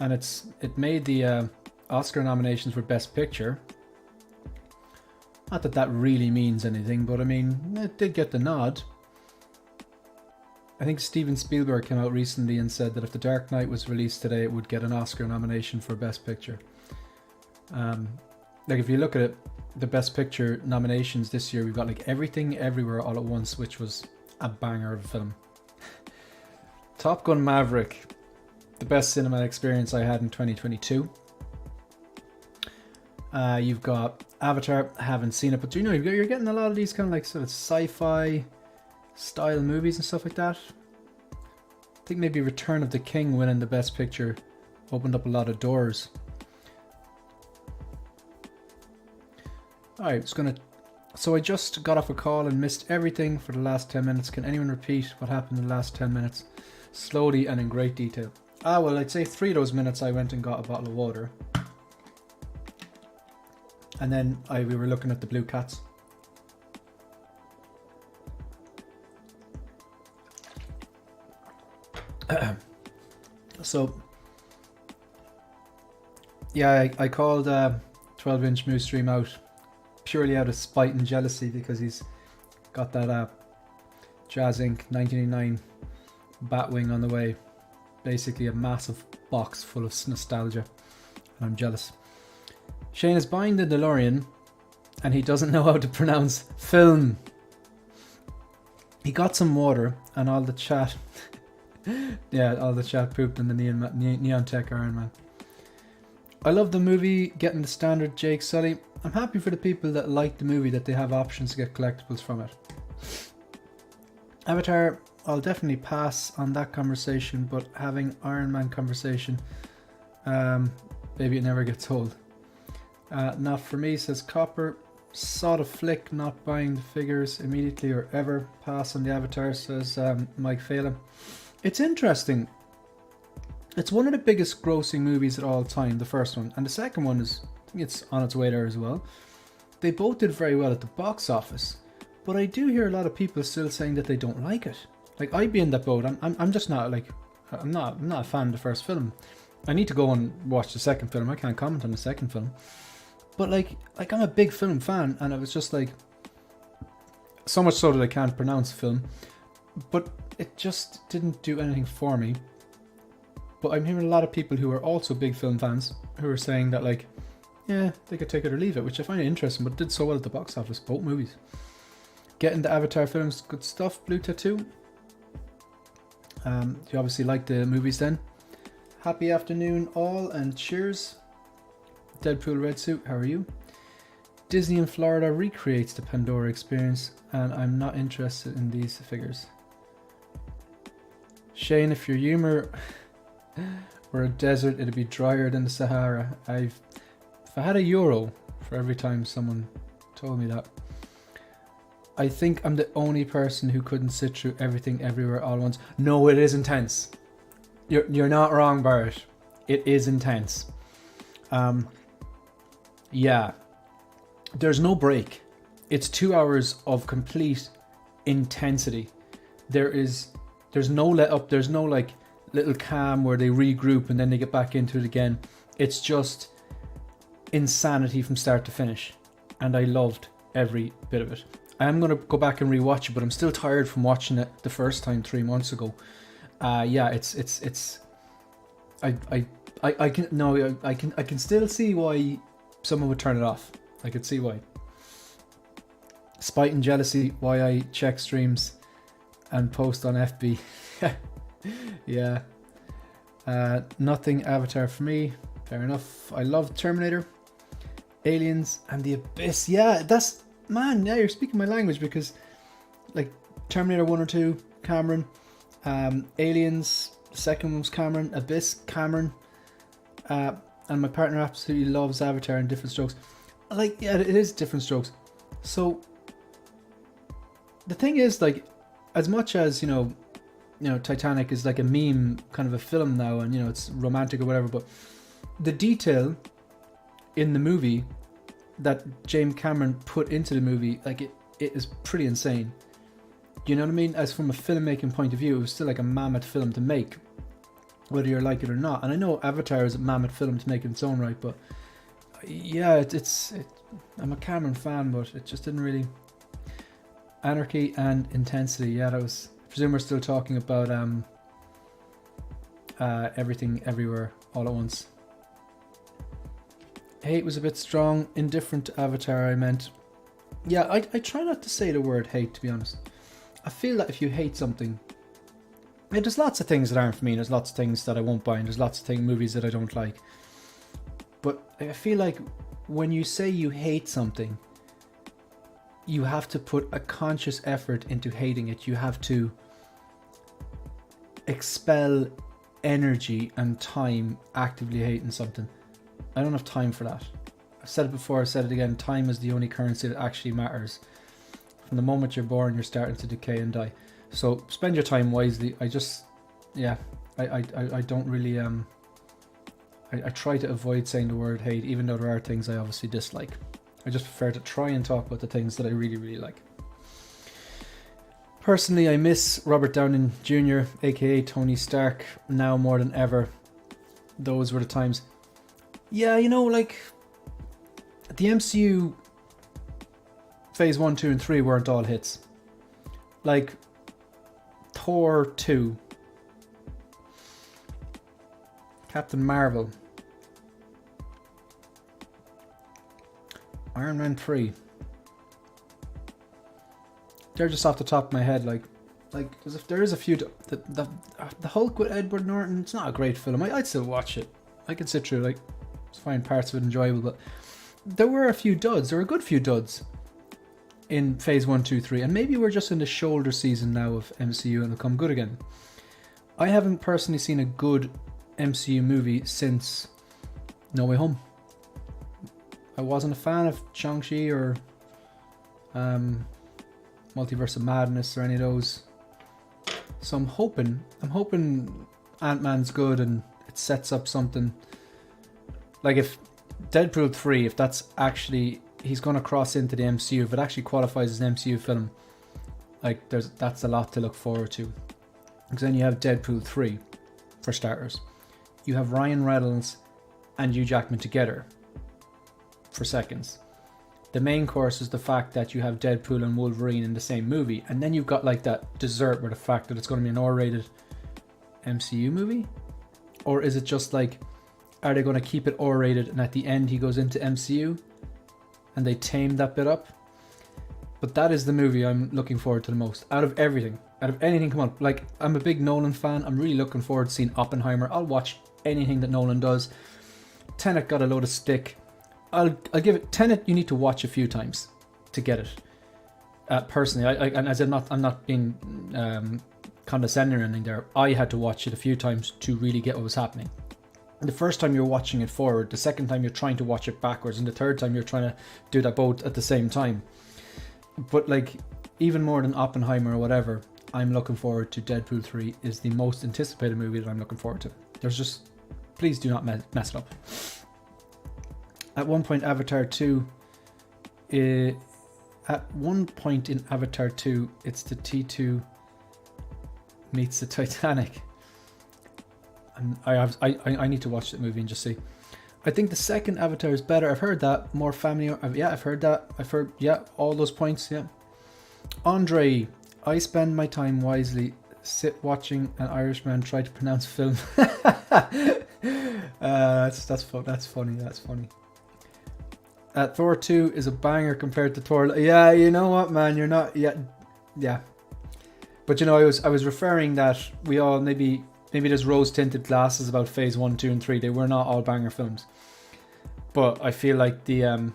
And it made the Oscar nominations for Best Picture. Not that that really means anything, but I mean, it did get the nod. I think Steven Spielberg came out recently and said that if The Dark Knight was released today, it would get an Oscar nomination for Best Picture. Like if you look at it, the Best Picture nominations this year, we've got like Everything Everywhere All at Once, which was a banger of a film. Top Gun Maverick, the best cinema experience I had in 2022. You've got Avatar, haven't seen it, but you know, you're getting a lot of these kind of like sort of sci-fi style movies and stuff like that. I think maybe Return of the King winning the Best Picture opened up a lot of doors. Alright, so I just got off a call and missed everything for the last 10 minutes. Can anyone repeat what happened in the last 10 minutes? Slowly and in great detail. Well, I'd say 3 of those minutes I went and got a bottle of water. And then we were looking at the blue cats. So, yeah, I called 12-inch Moose Stream out purely out of spite and jealousy because he's got that Jazz Inc. 1989 Batwing on the way. Basically a massive box full of nostalgia. And I'm jealous. Shane is buying the DeLorean and he doesn't know how to pronounce film. He got some water and all the chat... yeah, all the chat pooped in the Neon Tech Iron Man. I love the movie, getting the standard Jake Sully. I'm happy for the people that like the movie that they have options to get collectibles from it. Avatar, I'll definitely pass on that conversation, but having Iron Man conversation, maybe it never gets old. Not for me, says Copper. Saw the flick, not buying the figures immediately or ever. Pass on the Avatar, says Mike Phelan. It's interesting. It's one of the biggest grossing movies of all time, the first one. And the second one is, I think it's on its way there as well. They both did very well at the box office. But I do hear a lot of people still saying that they don't like it. Like, I'd be in that boat. I'm just not like, I'm not a fan of the first film. I need to go and watch the second film. I can't comment on the second film. But like I'm a big film fan, and it was just like, so much so that I can't pronounce the film. But it just didn't do anything for me. But I'm hearing a lot of people who are also big film fans who are saying that, like, yeah, they could take it or leave it, which I find interesting, but it did so well at the box office, both movies. Getting the Avatar films, good stuff. Blue Tattoo. You obviously like the movies then. Happy afternoon all and cheers. Deadpool Red Suit, how are you? Disney in Florida recreates the Pandora experience and I'm not interested in these figures. Shane, if your humour were a desert, it'd be drier than the Sahara. If I had €1 for every time someone told me that. I think I'm the only person who couldn't sit through everything everywhere all at once. No, it is intense. You're not wrong, Barrett. It is intense. Yeah. There's no break. It's 2 hours of complete intensity. There's no let up. There's no like little calm where they regroup and then they get back into it again. It's just insanity from start to finish. And I loved every bit of it. I am going to go back and rewatch it, but I'm still tired from watching it the first time 3 months ago. Yeah, I can still see why someone would turn it off. I could see why. Spite and jealousy, why I check streams and post on FB. Yeah. Nothing Avatar for me. Fair enough. I love Terminator, Aliens, and The Abyss. Yeah, that's... Man, yeah, you're speaking my language because... Like, Terminator 1 or 2, Cameron. Aliens, second one was Cameron. Abyss, Cameron. And my partner absolutely loves Avatar in different strokes. Like, yeah, it is different strokes. So... The thing is, like, as much as, you know, Titanic is like a meme kind of a film now, and, you know, it's romantic or whatever, but the detail in the movie that James Cameron put into the movie, like, it is pretty insane. You know what I mean? As from a filmmaking point of view, it was still like a mammoth film to make, whether you like it or not. And I know Avatar is a mammoth film to make in its own right, but yeah, I'm a Cameron fan, but it just didn't really... Anarchy and intensity, yeah, that was... I presume we're still talking about everything, everywhere, all at once. Hate was a bit strong. Indifferent to Avatar, I meant. Yeah, I try not to say the word hate, to be honest. I feel that if you hate something... Yeah, there's lots of things that aren't for me, there's lots of things that I won't buy, and there's lots of movies that I don't like. But I feel like when you say you hate something, you have to put a conscious effort into hating it. You have to expel energy and time actively hating something. I don't have time for that. I've said it before, I've said it again, time is the only currency that actually matters. From the moment you're born, you're starting to decay and die. So spend your time wisely. I don't really, I try to avoid saying the word hate, even though there are things I obviously dislike. I just prefer to try and talk about the things that I really, really like. Personally, I miss Robert Downey Jr., aka Tony Stark, now more than ever. Those were the times. Yeah, you know, like, the MCU Phase 1, 2 and 3 weren't all hits. Like, Thor 2, Captain Marvel, Iron Man 3. They're just off the top of my head, like there is a few. The Hulk with Edward Norton, it's not a great film. I'd still watch it. I can sit through, like, find parts of it enjoyable, but there were a few duds. There were a good few duds in Phase 1, 2, 3, and maybe we're just in the shoulder season now of MCU and it'll come good again. I haven't personally seen a good MCU movie since No Way Home. I wasn't a fan of Shang-Chi or Multiverse of Madness or any of those. So I'm hoping Ant-Man's good and it sets up something. Like, if Deadpool 3, if that's actually, he's going to cross into the MCU, if it actually qualifies as an MCU film, like, that's a lot to look forward to. Because then you have Deadpool 3, for starters. You have Ryan Reynolds and Hugh Jackman together, for seconds. The main course is the fact that you have Deadpool and Wolverine in the same movie, and then you've got, like, that dessert with the fact that it's going to be an R-rated MCU movie? Or is it just like, are they going to keep it R-rated and at the end he goes into MCU and they tame that bit up? But that is the movie I'm looking forward to the most out of everything, out of anything. Come on, like, I'm a big Nolan fan. I'm really looking forward to seeing Oppenheimer. I'll watch anything that Nolan does. Tenet got a load of stick. I'll give it. Tenet, you need to watch a few times to get it. Personally, and as I'm not being condescending or anything there. I had to watch it a few times to really get what was happening. The first time you're watching it forward, the second time you're trying to watch it backwards, and the third time you're trying to do that both at the same time. But, like, even more than Oppenheimer or whatever, I'm looking forward to Deadpool 3 is the most anticipated movie that I'm looking forward to. There's just, please do not mess it up. At one point, Avatar 2, at one point in Avatar 2, it's the T2 meets the Titanic. And I need to watch that movie and just see. I think the second Avatar is better. I've heard that. More family. Yeah, I've heard that. I've heard, yeah, all those points, yeah. Andre, I spend my time wisely. Sit watching an Irishman try to pronounce film. That's funny. Thor 2 is a banger compared to Thor. Yeah, you know what, man? You're not. Yeah. But, you know, I was referring that we all maybe there's rose-tinted glasses about Phase 1, 2 and 3. They were not all banger films. But I feel like the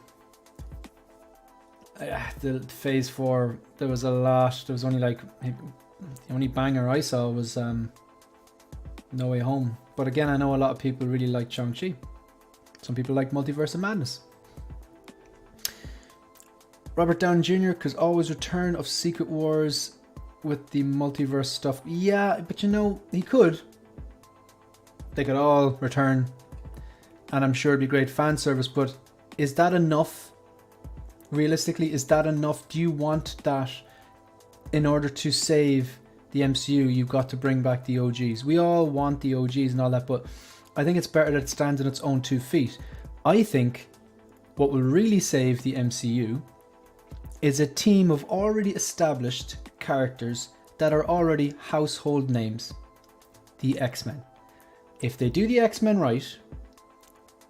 Phase 4, there was a lot. There was only like, the only banger I saw was No Way Home. But again, I know a lot of people really like Shang-Chi. Some people like Multiverse of Madness. Robert Downey Jr., because always return of Secret Wars with the multiverse stuff. Yeah, but you know, he could. They could all return. And I'm sure it'd be great fan service, but is that enough? Realistically, is that enough? Do you want that in order to save the MCU? You've got to bring back the OGs. We all want the OGs and all that, but I think it's better that it stands on its own 2 feet. I think what will really save the MCU is a team of already established characters that are already household names. The X-Men. If they do the X-Men right,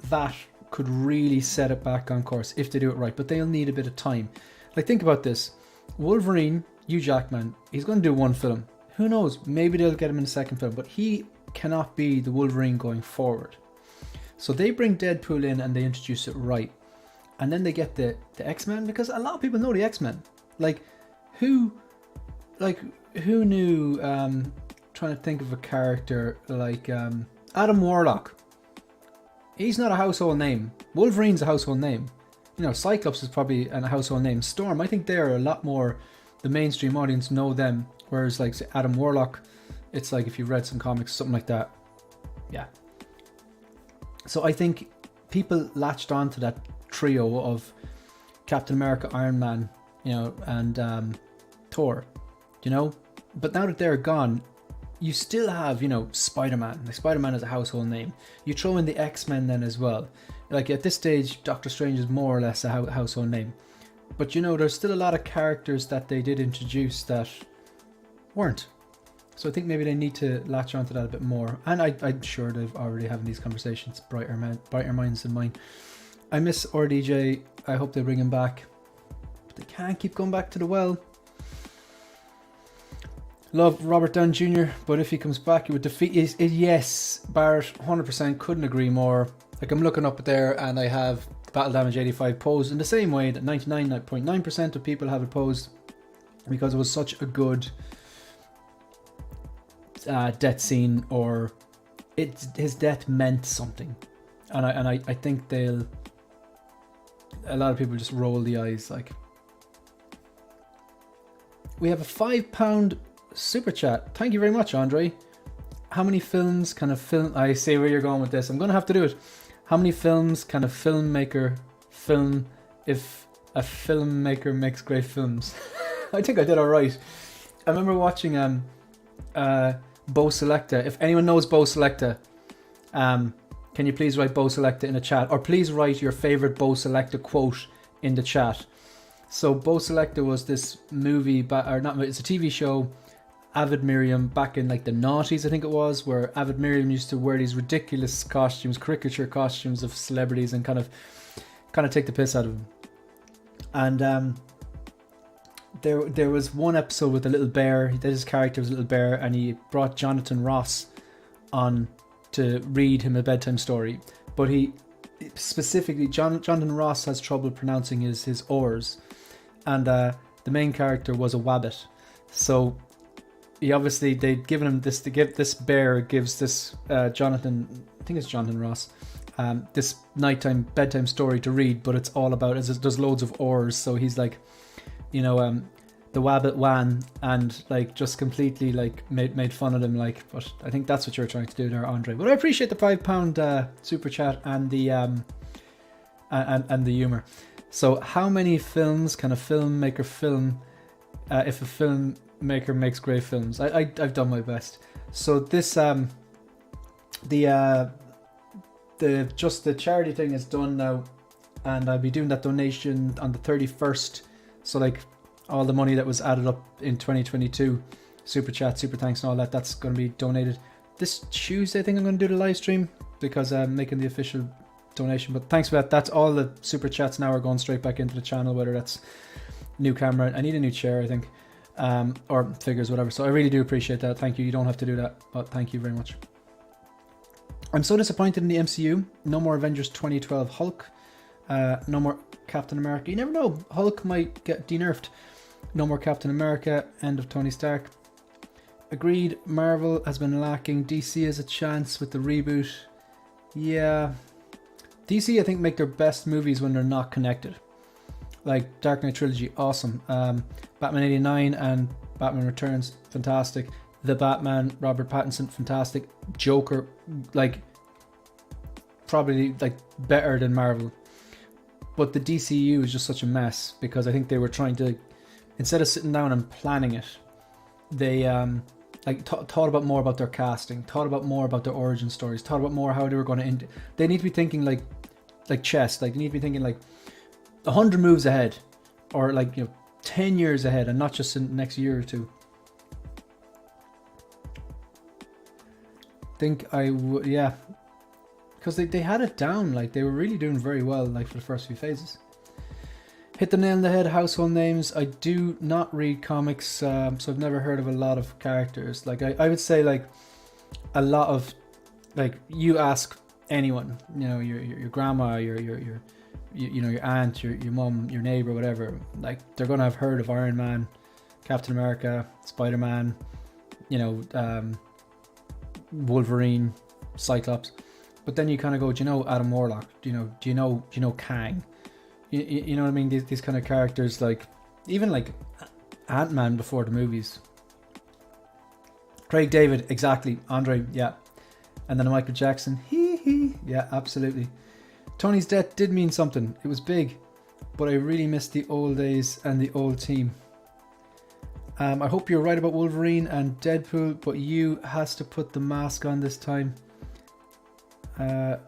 that could really set it back on course if they do it right, but they'll need a bit of time. Like, think about this. Wolverine, Hugh Jackman, he's going to do one film. Who knows? Maybe they'll get him in a second film, but he cannot be the Wolverine going forward. So they bring Deadpool in and they introduce it right. And then they get the X-Men, because a lot of people know the X-Men. Like, who knew trying to think of a character like Adam Warlock. He's not a household name. Wolverine's a household name. You know, Cyclops is probably a household name. Storm, I think they're a lot more, the mainstream audience know them. Whereas like say, Adam Warlock, it's like if you've read some comics, something like that. Yeah. So I think people latched on to that trio of Captain America, Iron Man, you know, and Thor, you know. But now that they're gone, you still have, you know, Spider-Man. Like Spider-Man is a household name. You throw in the X-Men then as well. Like at this stage, Doctor Strange is more or less a household name. But you know, there's still a lot of characters that they did introduce that weren't. So I think maybe they need to latch onto that a bit more. And I'm sure they've already having these conversations, brighter minds than mine. I miss RDJ. I hope they bring him back. But they can't keep going back to the well. Love Robert Downey Jr., but if he comes back, he would defeat... Yes, Barrett, 100% couldn't agree more. Like, I'm looking up there and I have Battle Damage 85 posed in the same way that 99.9% of people have it posed, because it was such a good death scene, or his death meant something. And I think a lot of people just roll the eyes. Like, we have a £5 super chat. Thank you very much, Andre. How many films can a film... I see where you're going with this. I'm going to have to do it. How many films can a filmmaker film if a filmmaker makes great films? I think I did all right. I remember watching Bo Selecta. If anyone knows Bo Selecta, can you please write Bo Selecta in the chat? Or please write your favorite Bo Selecta quote in the chat. So Bo Selecta was this movie, it's a TV show, Avid Miriam, back in like the noughties, I think it was, where Avid Miriam used to wear these ridiculous costumes, caricature costumes of celebrities, and kind of take the piss out of them. And there was one episode with a little bear. He did his character was a little bear, and he brought Jonathan Ross on to read him a bedtime story. But he specifically, Jonathan Ross has trouble pronouncing his R's, and the main character was a wabbit. So they'd given him this gives this Jonathan, I think it's Jonathan Ross, this bedtime story to read, but it's all about, there's loads of R's, so he's like, you know, the wabbit wan, and like just completely like made fun of him, like. But I think that's what you're trying to do there, Andre. But I appreciate the £5 super chat and the and the humor. So how many films can a filmmaker film if a filmmaker makes great films? I've done my best. So this the charity thing is done now, and I'll be doing that donation on the 31st. So like all the money that was added up in 2022, super chat, super thanks and all that, that's going to be donated this Tuesday. I think I'm going to do the live stream because I'm making the official donation. But thanks for that. That's all the super chats now are going straight back into the channel, whether that's new camera. I need a new chair, I think, or figures, whatever. So I really do appreciate that. Thank you. You don't have to do that, but thank you very much. I'm so disappointed in the MCU. No more Avengers 2012 Hulk. No more Captain America. You never know. Hulk might get de-nerfed. No more Captain America. End of Tony Stark. Agreed. Marvel has been lacking. DC has a chance with the reboot. Yeah. DC, I think, make their best movies when they're not connected. Like Dark Knight Trilogy, awesome. Batman 89 and Batman Returns, fantastic. The Batman, Robert Pattinson, fantastic. Joker, like, probably like better than Marvel. But the DCU is just such a mess because I think they were trying to, instead of sitting down and planning it, they thought about more about their casting, thought about more about their origin stories, thought about more how they were going to end. They need to be thinking like chess. Like they need to be thinking like 100 moves ahead, or like 10 years ahead, and not just in the next year or two. Think I would, yeah. Because they had it down, like they were really doing very well, like for the first few phases. Hit the nail on the head, household names. I do not read comics, so I've never heard of a lot of characters. Like I would say like a lot of, like you ask anyone, your grandma, your aunt, your mum, your neighbor, whatever, like they're gonna have heard of Iron Man, Captain America, Spider-Man, Wolverine, Cyclops. But then you kind of go, do you know Adam Warlock? Do you know Kang? You know what I mean? These kind of characters, like even like Ant-Man before the movies. Craig David, exactly. Andre, yeah. And then Michael Jackson, yeah, absolutely. Tony's death did mean something. It was big, but I really missed the old days and the old team. I hope you're right about Wolverine and Deadpool, but you has to put the mask on this time. At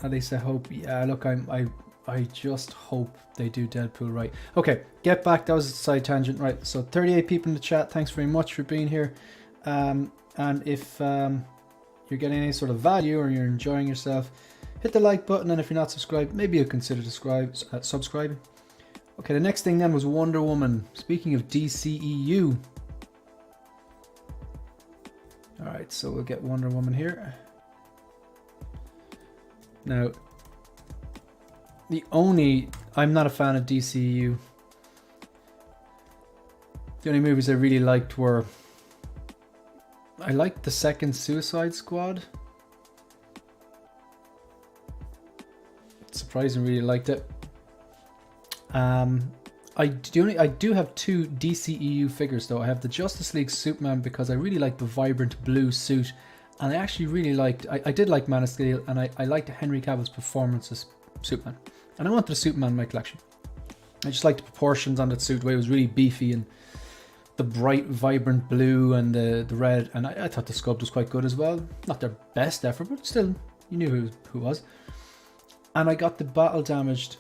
least I hope. Yeah, look, I just hope they do Deadpool right. Okay, get back. That was a side tangent, right? So 38 people in the chat. Thanks very much for being here. And if you're getting any sort of value or you're enjoying yourself, hit the like button. And if you're not subscribed, maybe you'll consider subscribing. Okay, the next thing then was Wonder Woman. Speaking of DCEU. All right, so we'll get Wonder Woman here. Now, I'm not a fan of DCEU. The only movies I really liked were, I liked the second Suicide Squad. Surprisingly, really liked it. I do have two DCEU figures though. I have the Justice League Superman because I really like the vibrant blue suit, and I actually really liked, I did like Man of Steel, and I liked Henry Cavill's performance as Superman, and I wanted a Superman in my collection. I just liked the proportions on that suit, the way it was really beefy and the bright vibrant blue and the red, and I thought the sculpt was quite good as well. Not their best effort, but still you knew who was. And I got the battle damaged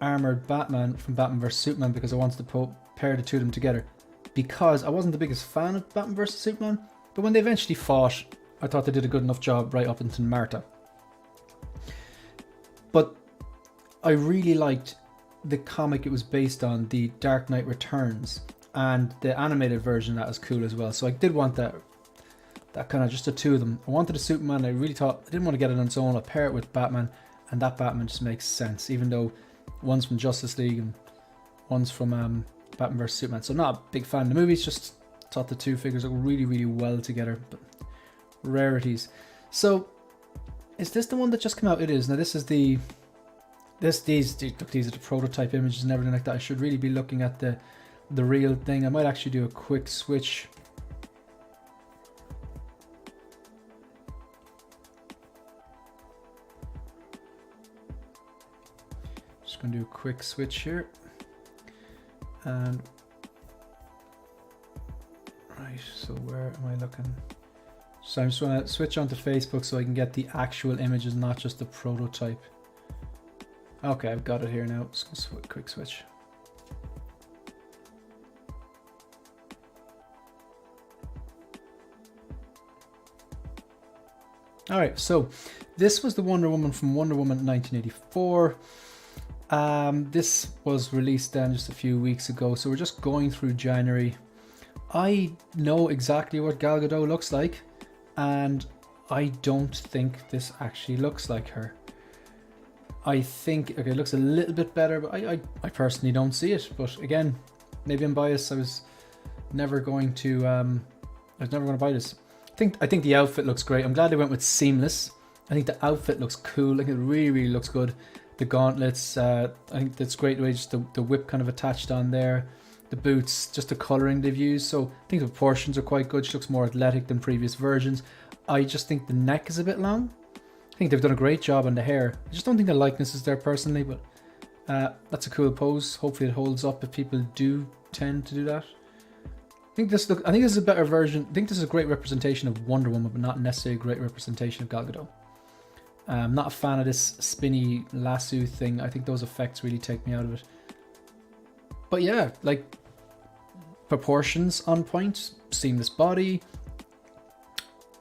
armored Batman from Batman vs Superman because I wanted to pair the two of them together, because I wasn't the biggest fan of Batman vs Superman, but when they eventually fought, I thought they did a good enough job right up until Marta. But I really liked the comic it was based on, the Dark Knight Returns, and the animated version of that was cool as well. So I did want that kind of, just the two of them. I wanted a Superman. I really thought, I didn't want to get it on its own. I'll pair it with Batman, and that Batman just makes sense, even though one's from Justice League and one's from Batman vs Superman. So not a big fan of the movies, just thought the two figures look really, really well together. But rarities. So is this the one that just came out? It is. Now this is these are the prototype images and everything like that. I should really be looking at the real thing. I might actually do a quick switch. Just going to do a quick switch here. And right, so where am I looking? So I'm just going to switch onto Facebook so I can get the actual images, not just the prototype. Okay, I've got it here now. Just a quick switch. All right, so this was the Wonder Woman from Wonder Woman 1984. This was released then just a few weeks ago, so we're just going through January. I know exactly what Gal Gadot looks like, and I don't think this actually looks like her. I think, okay, it looks a little bit better, but I personally don't see it. But again, maybe I'm biased. I was never going to buy this. I think the outfit looks great. I'm glad they went with seamless. I think the outfit looks cool. Like, it really, really looks good. The gauntlets, I think that's great. The way just the whip kind of attached on there. The boots, just the colouring they've used. So I think the proportions are quite good. She looks more athletic than previous versions. I just think the neck is a bit long. I think they've done a great job on the hair. I just don't think the likeness is there personally, but that's a cool pose. Hopefully it holds up if people do tend to do that. I think this is a better version. I think this is a great representation of Wonder Woman, but not necessarily a great representation of Gal Gadot. I'm not a fan of this spinny lasso thing. I think those effects really take me out of it. But yeah, like, proportions on point, seamless body,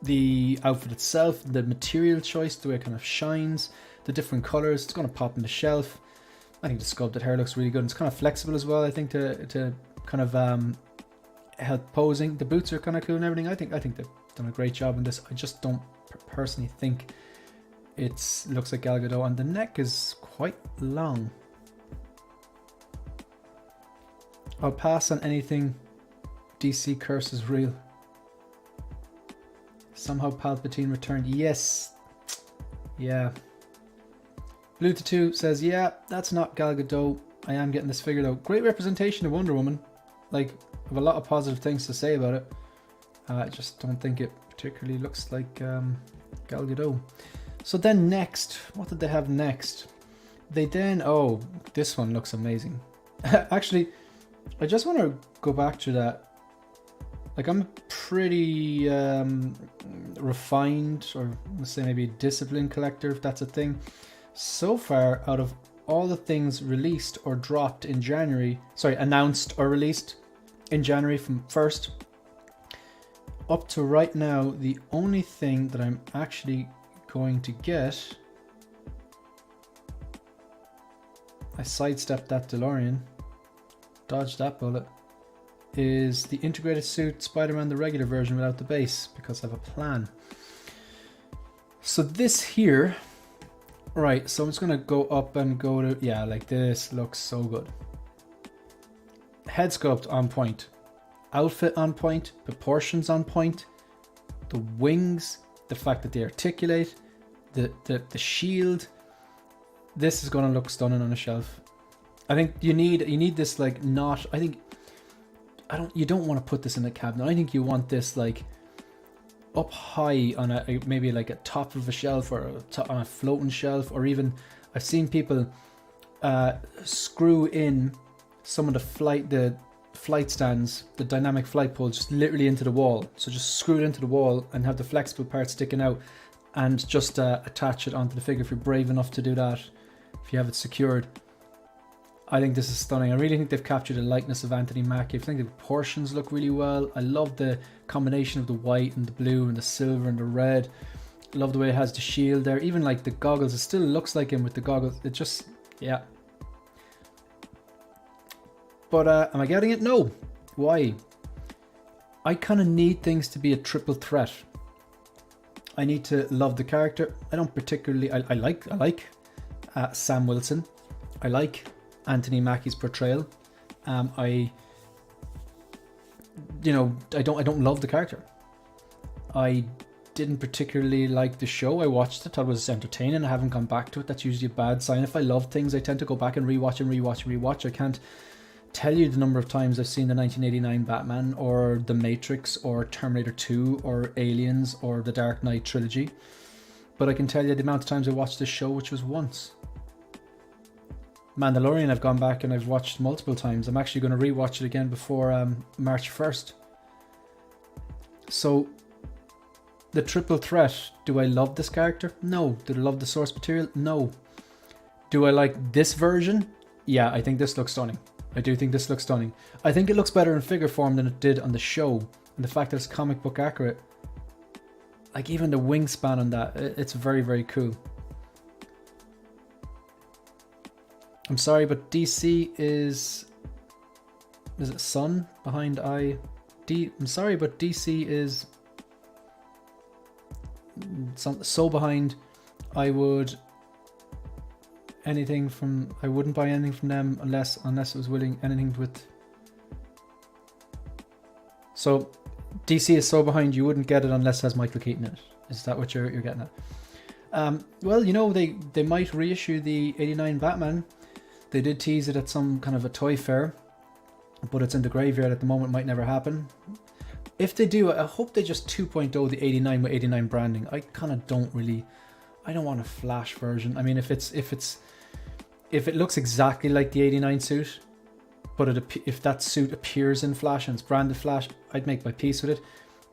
the outfit itself, the material choice, the way it kind of shines, the different colors. It's going to pop in the shelf. I think the sculpted hair looks really good. And it's kind of flexible as well, I think, to kind of help posing. The boots are kind of cool and everything. I think they've done a great job in this. I just don't personally think it looks like Gal Gadot, and the neck is quite long. I'll pass on anything DC curse is real. Somehow Palpatine returned. Yes. Yeah. Blue Tattoo says, yeah, that's not Gal Gadot. I am getting this figured out. Great representation of Wonder Woman. Like, I have a lot of positive things to say about it. I just don't think it particularly looks like Gal Gadot. So then next, what did they have next? They then, oh, this one looks amazing. Actually, I just want to go back to that. Like, I'm a pretty refined, or let's say maybe disciplined collector, if that's a thing. So far, out of all the things released or dropped in January, sorry, announced or released in January from 1st, up to right now, the only thing that I'm actually going to get, I sidestepped that DeLorean, dodged that bullet, is the integrated suit Spider-Man, the regular version without the base, because I have a plan. So this here, right, so I'm just gonna go up and go to, yeah, like this looks so good. Head sculpt on point, outfit on point, proportions on point, the wings, the fact that they articulate, the shield. This is gonna look stunning on a shelf. I think you need this, like, not, you don't want to put this in a cabinet. I think you want this like up high on a maybe like a top of a shelf, or on a floating shelf, or even I've seen people screw in some of the flight stands, the dynamic flight poles, just literally into the wall. So just screw it into the wall and have the flexible part sticking out, and just attach it onto the figure if you're brave enough to do that, if you have it secured. I think this is stunning. I really think they've captured the likeness of Anthony Mackie. I think the proportions look really well. I love the combination of the white and the blue and the silver and the red. I love the way it has the shield there. Even like the goggles, it still looks like him with the goggles. It just, yeah. But am I getting it? No. Why? I kind of need things to be a triple threat. I need to love the character. I don't particularly, I like Sam Wilson. I like Anthony Mackie's portrayal. I don't love the character. I didn't particularly like the show. I watched it, thought it was entertaining. I haven't gone back to it. That's usually a bad sign. If I love things, I tend to go back and rewatch. I can't tell you the number of times I've seen the 1989 Batman, or The Matrix, or Terminator 2, or Aliens, or the Dark Knight trilogy. But I can tell you the amount of times I watched this show, which was once. Mandalorian, I've gone back and I've watched multiple times. I'm actually going to rewatch it again before March 1st. So, the triple threat. Do I love this character? No. Do I love the source material? No. Do I like this version? Yeah, I think this looks stunning. I do think this looks stunning. I think it looks better in figure form than it did on the show. And the fact that it's comic book accurate. Like, even the wingspan on that, it's very, very cool. I'm sorry, but DC is it Sun behind I? I'm sorry, but DC is so behind. I wouldn't buy anything from them unless it was willing anything with. So DC is so behind, you wouldn't get it unless it has Michael Keaton in it. Is that what you're getting at? Well, they might reissue the 89 Batman. They did tease it at some kind of a toy fair, but it's in the graveyard at the moment, might never happen. If they do, I hope they just 2.0 the 89 with 89 branding. I kind of don't want a Flash version. I mean, if it looks exactly like the 89 suit, but if that suit appears in Flash and it's branded Flash, I'd make my peace with it.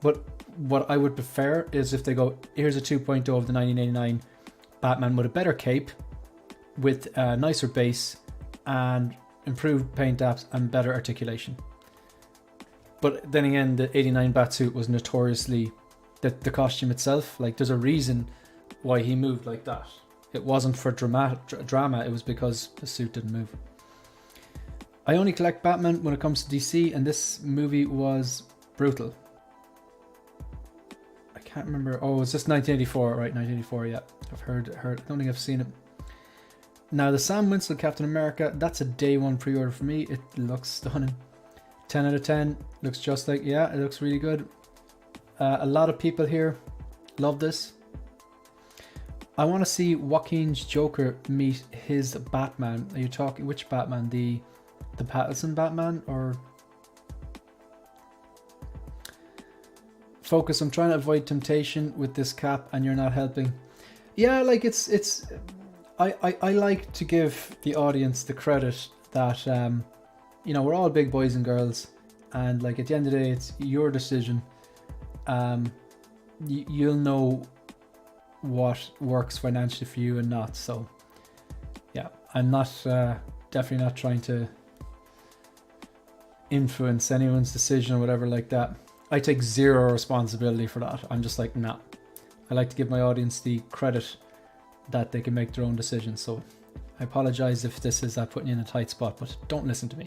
But what I would prefer is if they go, here's a 2.0 of the 1989 Batman with a better cape, with a nicer base, and improved paint apps and better articulation. But then again, the 89 Batsuit was notoriously the costume itself. Like, there's a reason why he moved like that. It wasn't for drama, it was because the suit didn't move. I only collect Batman when it comes to DC, and this movie was brutal. I can't remember. Oh, it's just 1984, right? 1984, yeah. I've heard. I don't think I've seen it. Now, the Sam Winston Captain America, that's a day one pre-order for me. It looks stunning. 10 out of 10. Looks just like, yeah, it looks really good. A lot of people here Love this. I want to see Joaquin's Joker meet his Batman. Are you talking which Batman? The Pattinson Batman or Focus? I'm trying to avoid temptation with this cap and you're not helping. Yeah, like it's I like to give the audience the credit that you know, we're all big boys and girls, and like at the end of the day it's your decision. You'll know what works financially for you and not. So yeah, I'm not definitely not trying to influence anyone's decision or whatever like that. I take zero responsibility for that. I'm just like, nah. I like to give my audience the credit that they can make their own decisions. So I apologize if this is putting you in a tight spot, but don't listen to me.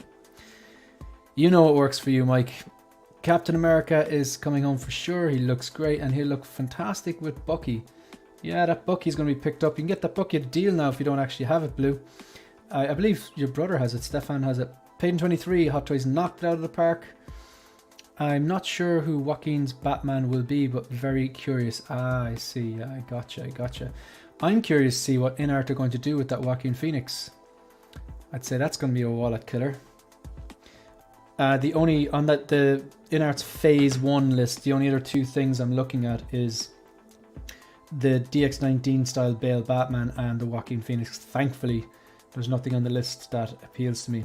You know what works for you, Mike. Captain America is coming home for sure. He looks great and he'll look fantastic with Bucky. Yeah, that Bucky's going to be picked up. You can get that Bucky a deal now if you don't actually have it, Blue. I believe your brother has it. Stefan has it. Payton 23, Hot Toys knocked it out of the park. I'm not sure who Joaquin's Batman will be, but very curious. Ah, I see. I gotcha. I'm curious to see what InArt are going to do with that Joaquin Phoenix. I'd say that's going to be a wallet killer. The only, on that, the InArt's Phase 1 list, the only other two things I'm looking at is the DX19 style Bale Batman and the Joaquin Phoenix. Thankfully, there's nothing on the list that appeals to me.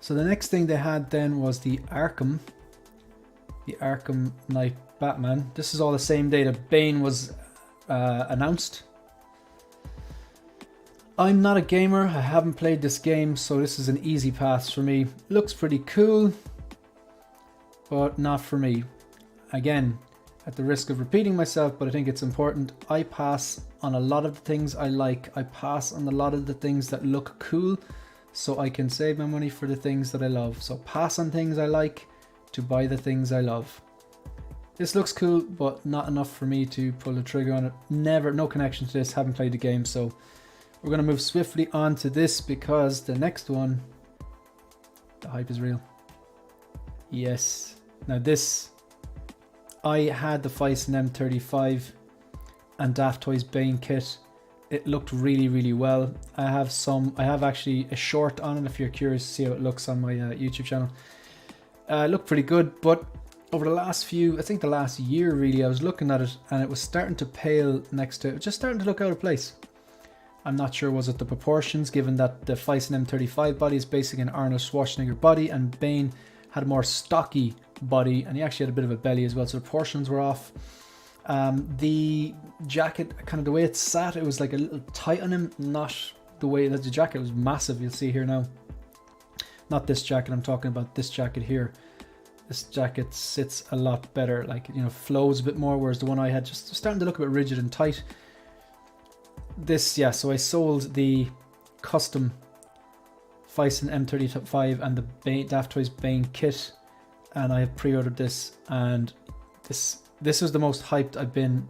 So the next thing they had then was the Arkham Knight Batman. This is all the same day that Bane was announced. I'm not a gamer, I haven't played this game, so this is an easy pass for me. Looks pretty cool, but not for me. Again, at the risk of repeating myself, but I think it's important, I pass on a lot of the things I like. I pass on a lot of the things that look cool, so I can save my money for the things that I love. So pass on things I like to buy the things I love. This looks cool, but not enough for me to pull the trigger on it. No connection to this, haven't played the game, so we're going to move swiftly on to this because the next one, the hype is real. Yes. Now this, I had the Fison M35 and Daft Toys Bane kit. It looked really well. I have actually a short on it if you're curious to see how it looks on my YouTube channel. It looked pretty good, but over the last I think the last year really, I was looking at it and it was starting to pale next to it, just starting to look out of place. I'm not sure, was it the proportions, given that the Fison M35 body is basically an Arnold Schwarzenegger body and Bane had a more stocky body and he actually had a bit of a belly as well, so the proportions were off. The jacket, kind of the way it sat, it was like a little tight on him, not the way that the jacket was massive, you'll see here now. Not this jacket, I'm talking about this jacket here. This jacket sits a lot better, like, you know, flows a bit more, whereas the one I had just starting to look a bit rigid and tight. This, yeah, so I sold the custom Fison M35 and the Daft Toys Bane kit, and I have pre-ordered this, and this was the most hyped I've been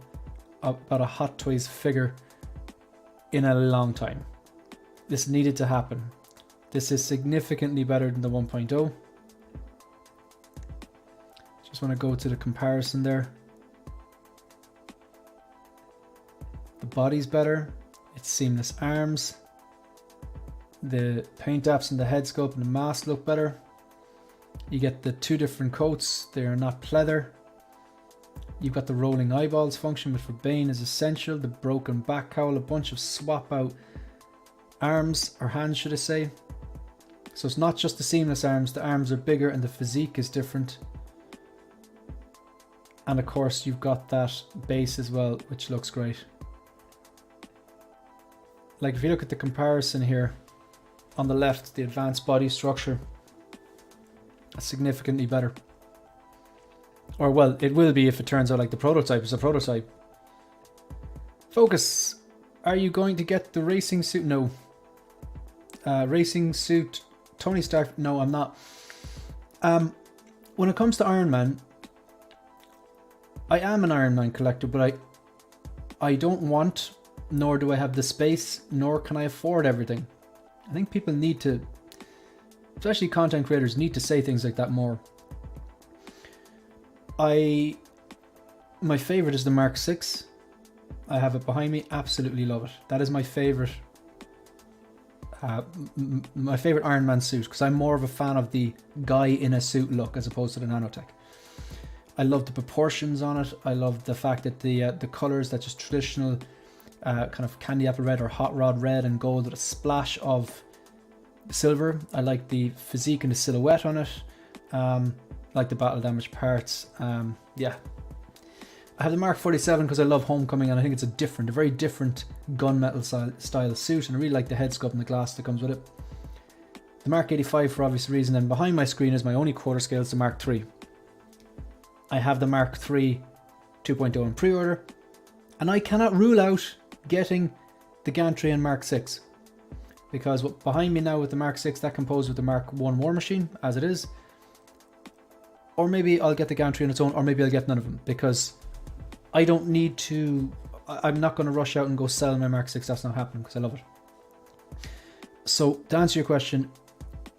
about a Hot Toys figure in a long time. This needed to happen. This is significantly better than the 1.0. Just want to go to the comparison there. The body's better. It's seamless arms. The paint apps and the head sculpt and the mask look better. You get the two different coats. They are not pleather. You've got the rolling eyeballs function, which for Bane is essential. The broken back cowl, a bunch of swap out arms, or hands should I say. So it's not just the seamless arms, the arms are bigger and the physique is different. And of course you've got that base as well, which looks great. Like if you look at the comparison here, on the left, the advanced body structure, significantly better. Or well, it will be if it turns out like the prototype is a prototype. Focus, are you going to get the racing suit? No. Racing suit, Tony Stark, no I'm not. When it comes to Iron Man, I am an Iron Man collector, but I don't want, nor do I have the space, nor can I afford everything. I think people need to, especially content creators, need to say things like that more. I My favorite is the Mark 6. I have it behind me. Absolutely love it. That is my favorite. My favorite Iron Man suit, because I'm more of a fan of the guy in a suit look as opposed to the nanotech. I love the proportions on it. I love the fact that the colors, that just traditional kind of candy apple red or hot rod red and gold with a splash of silver. I like the physique and the silhouette on it. Like the battle damage parts. Yeah. I have the Mark 47 because I love Homecoming, and I think it's a very different gunmetal style suit, and I really like the head sculpt and the glass that comes with it. The Mark 85 for obvious reason, and behind my screen is my only quarter scale, it's the Mark 3. I have the Mark 3 2.0 in pre-order, and I cannot rule out getting the gantry and Mark 6, because behind me now with the Mark 6, that composed with the Mark 1 War Machine as it is, or maybe I'll get the gantry on its own, or maybe I'll get none of them, because I don't need to. I'm not going to rush out and go sell my Mark 6. That's not happening because I love it. So to answer your question,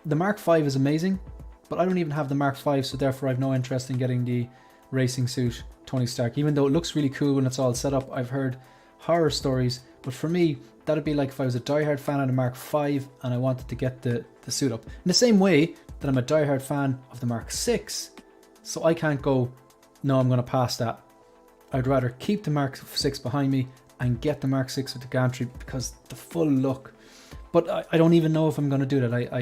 the Mark 5 is amazing, but I don't even have the Mark 5, so therefore I have no interest in getting the racing suit Tony Stark. Even though it looks really cool when it's all set up, I've heard horror stories, but for me, that'd be like if I was a diehard fan of the Mark 5 and I wanted to get the suit up. In the same way that I'm a diehard fan of the Mark 6, so I can't go, no, I'm going to pass that. I'd rather keep the Mark 6 behind me and get the Mark 6 with the gantry because the full look. But I don't even know if I'm going to do that.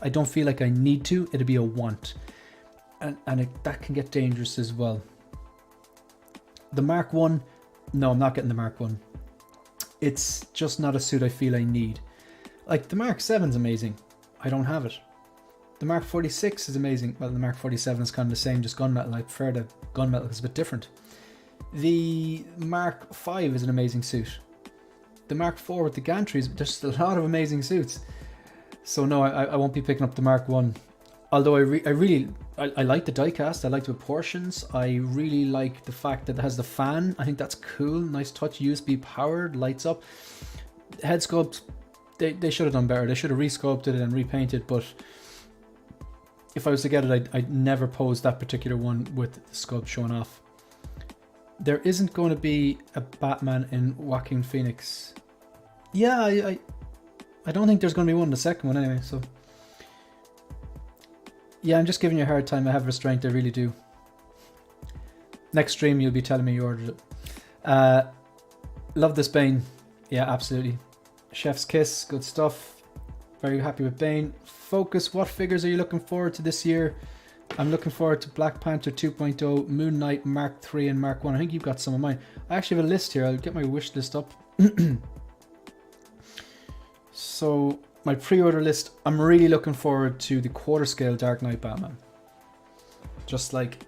I don't feel like I need to. It'd be a want. And that can get dangerous as well. The Mark 1, no, I'm not getting the Mark 1. It's just not a suit I feel I need. Like the Mark 7's amazing. I don't have it. The Mark 46 is amazing. Well, the Mark 47 is kind of the same, just gunmetal. I prefer the gunmetal because it's a bit different. The Mark 5 is an amazing suit. The Mark 4 with the gantries, there's a lot of amazing suits. So no, I won't be picking up the Mark 1. Although I like the diecast, I like the proportions. I really like the fact that it has the fan. I think that's cool. Nice touch, USB powered, lights up. Head sculpt, they should have done better. They should have resculpted it and repainted, but if I was to get it, I'd never pose that particular one with the sculpt showing off. There isn't going to be a Batman in Joaquin Phoenix. Yeah, I don't think there's going to be one in the second one anyway, so. Yeah, I'm just giving you a hard time. I have restraint, I really do. Next stream, you'll be telling me you ordered it. Love this Bane. Yeah, absolutely. Chef's Kiss, good stuff. Very happy with Bane. Focus, what figures are you looking forward to this year? I'm looking forward to Black Panther 2.0, Moon Knight, Mark 3 and Mark 1. I think you've got some of mine. I actually have a list here. I'll get my wish list up. So, my pre-order list, I'm really looking forward to the quarter scale Dark Knight Batman. Just like,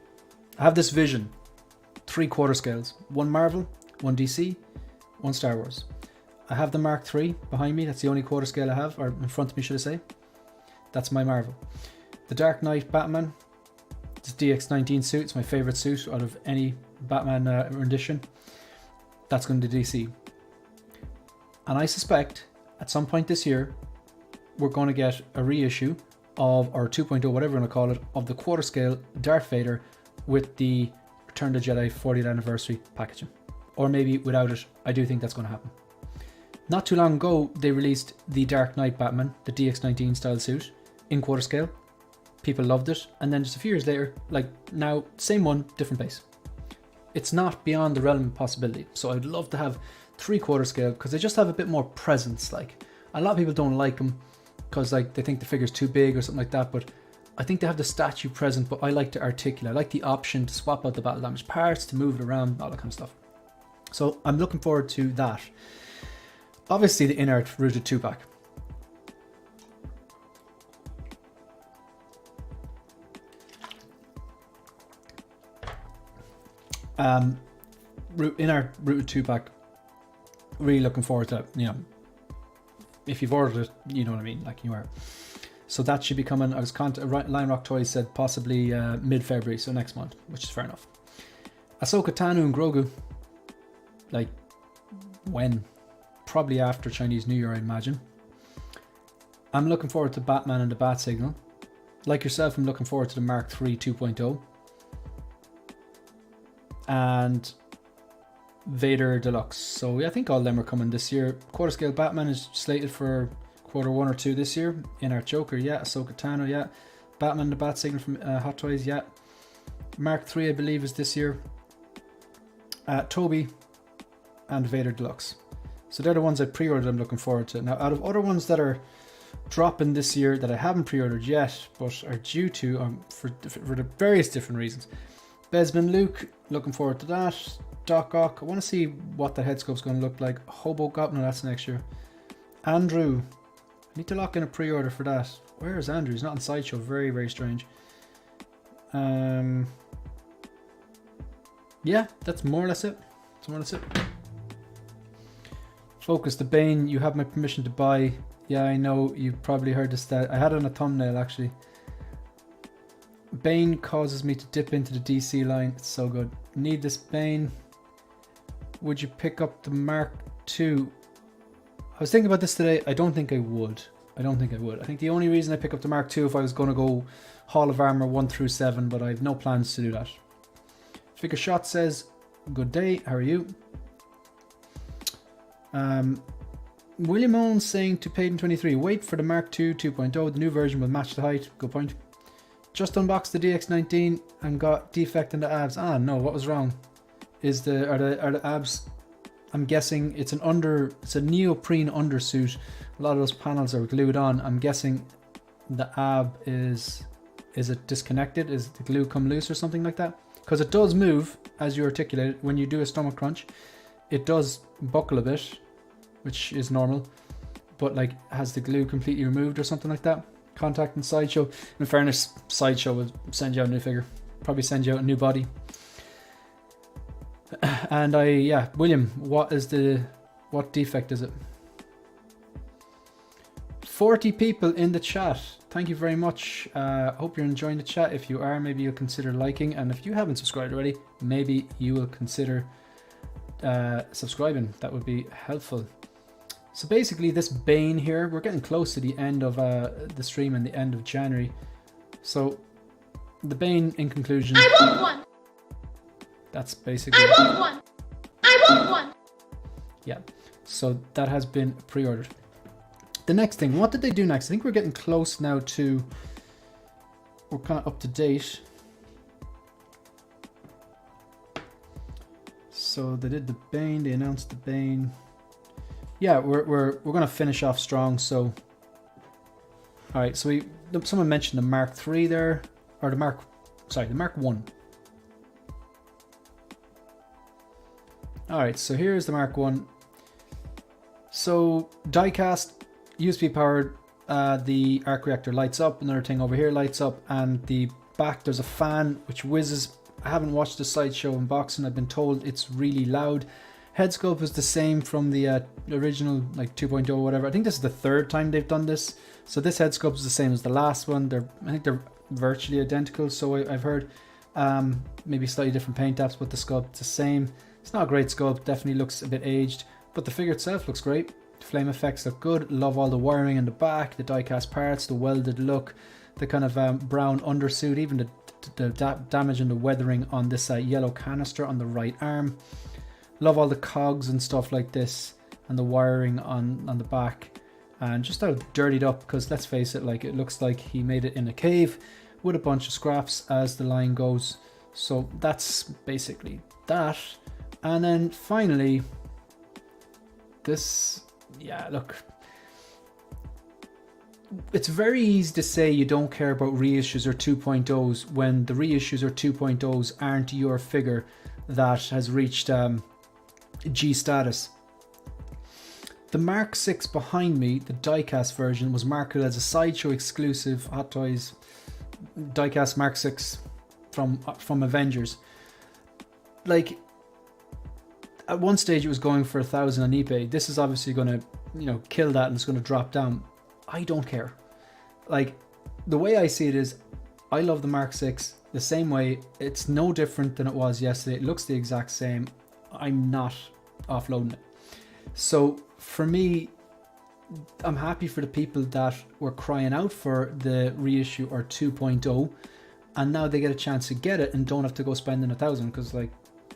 I have this vision. 3 quarter scales. 1 Marvel, 1 DC, 1 Star Wars. I have the Mark 3 behind me. That's the only quarter scale I have, or in front of me, should I say. That's my Marvel. The Dark Knight Batman. It's DX19 suit. It's my favorite suit out of any Batman rendition. That's going to DC. And I suspect at some point this year, we're going to get a reissue of, or 2.0, whatever we're going to call it, of the quarter scale Darth Vader with the Return of the Jedi 40th anniversary packaging. Or maybe without it. I do think that's going to happen. Not too long ago, they released the Dark Knight Batman, the DX19 style suit, in quarter scale. People loved it, and then just a few years later, like now, same one, different base. It's not beyond the realm of possibility. So I'd love to have 3 quarter scale because they just have a bit more presence. Like a lot of people don't like them because like they think the figure's too big or something like that. But I think they have the statue present. But I like to articulate. I like the option to swap out the battle damage parts, to move it around, all that kind of stuff. So I'm looking forward to that. Obviously, the inert rooted 2-pack. In our rooted 2-pack, really looking forward to it. You know, if you've ordered it, you know what I mean, like you are. So that should be coming. I was Lion Rock Toys said possibly mid-February, so next month, which is fair enough. Ahsoka Tano and Grogu, like when? Probably after Chinese New Year, I imagine. I'm looking forward to Batman and the Bat Signal. Like yourself, I'm looking forward to the Mark 3 2.0. and Vader Deluxe. So yeah, I think all of them are coming this year. Quarter scale Batman is slated for Q1 or 2 this year. In Art Joker, yeah. Ahsoka Tano, yeah. Batman the Bat Signal from Hot Toys, yeah. Mark 3, I believe, is this year. Toby and Vader Deluxe. So they're the ones I pre-ordered. I'm looking forward to. Now, out of other ones that are dropping this year that I haven't pre-ordered yet, but are due to for the various different reasons. Besman Luke, looking forward to that. Doc Ock, I want to see what the head sculpt's going to look like. Hobo Cop, no, that's next year. Andrew, I need to lock in a pre-order for that. Where is Andrew? He's not on Sideshow. Very, very strange. Yeah, that's more or less it. That's more or less it. Focus the Bane. You have my permission to buy. Yeah, I know. You've probably heard this. That I had it on a thumbnail actually. Bane causes me to dip into the DC line. It's so good. Need this Bane. Would you pick up the Mark II? I was thinking about this today. I don't think I would. I think the only reason I pick up the Mark II if I was going to go Hall of Armor 1 through 7, but I have no plans to do that. Figure Shot says, good day, how are you? William Owens saying to Payton23, wait for the Mark II 2.0, the new version will match the height. Good point. Just unboxed the DX19 and got defect in the abs. Ah no, what was wrong? Are the abs? I'm guessing it's it's a neoprene undersuit. A lot of those panels are glued on. I'm guessing the ab is it disconnected? Is the glue come loose or something like that? Because it does move as you articulate it. When you do a stomach crunch, it does buckle a bit, which is normal. But like, has the glue completely removed or something like that? Contact and Sideshow. In fairness, Sideshow will send you out a new figure. Probably send you out a new body. And William, what defect is it? 40 people in the chat. Thank you very much. Hope you're enjoying the chat. If you are, maybe you'll consider liking, and if you haven't subscribed already, maybe you will consider subscribing. That would be helpful. So basically this Bane here, we're getting close to the end of the stream and the end of January. So the Bane, in conclusion, I want one. That's basically, I want one. I want one. Yeah, so that has been pre-ordered. The next thing, what did they do next? I think we're getting close now to, we're kind of up to date. So they did the Bane, they announced the Bane. Yeah, we're gonna finish off strong. So, all right. So someone mentioned the Mark III there, or the Mark 1. All right. So here's the Mark 1. So diecast, USB powered. The arc reactor lights up. Another thing over here lights up, and the back there's a fan which whizzes. I haven't watched the Sideshow unboxing. I've been told it's really loud. Head sculpt is the same from the original, like 2.0 or whatever. I think this is the third time they've done this. So this head sculpt is the same as the last one. I think they're virtually identical. So I've heard maybe slightly different paint apps, but the sculpt's the same. It's not a great sculpt. Definitely looks a bit aged, but the figure itself looks great. The flame effects look good. Love all the wiring in the back, the die-cast parts, the welded look, the kind of brown undersuit, even the damage and the weathering on this yellow canister on the right arm. Love all the cogs and stuff like this, and the wiring on the back, and just how dirtied up, because let's face it, like, it looks like he made it in a cave with a bunch of scraps, as the line goes. So that's basically that. And then finally this, yeah, look, it's very easy to say you don't care about reissues or 2.0s when the reissues or 2.0s aren't your figure that has reached G status. The Mark 6 behind me, the diecast version, was marketed as a Sideshow exclusive Hot Toys diecast Mark 6 from Avengers. Like, at one stage it was going for 1,000 on eBay. This is obviously going to, you know, kill that, and it's going to drop down. I don't care. Like, the way I see it is, I love the Mark 6 the same way. It's no different than it was yesterday. It looks the exact same. I'm not offloading it. So for me, I'm happy for the people that were crying out for the reissue or 2.0, and now they get a chance to get it and don't have to go spending 1,000, because, like,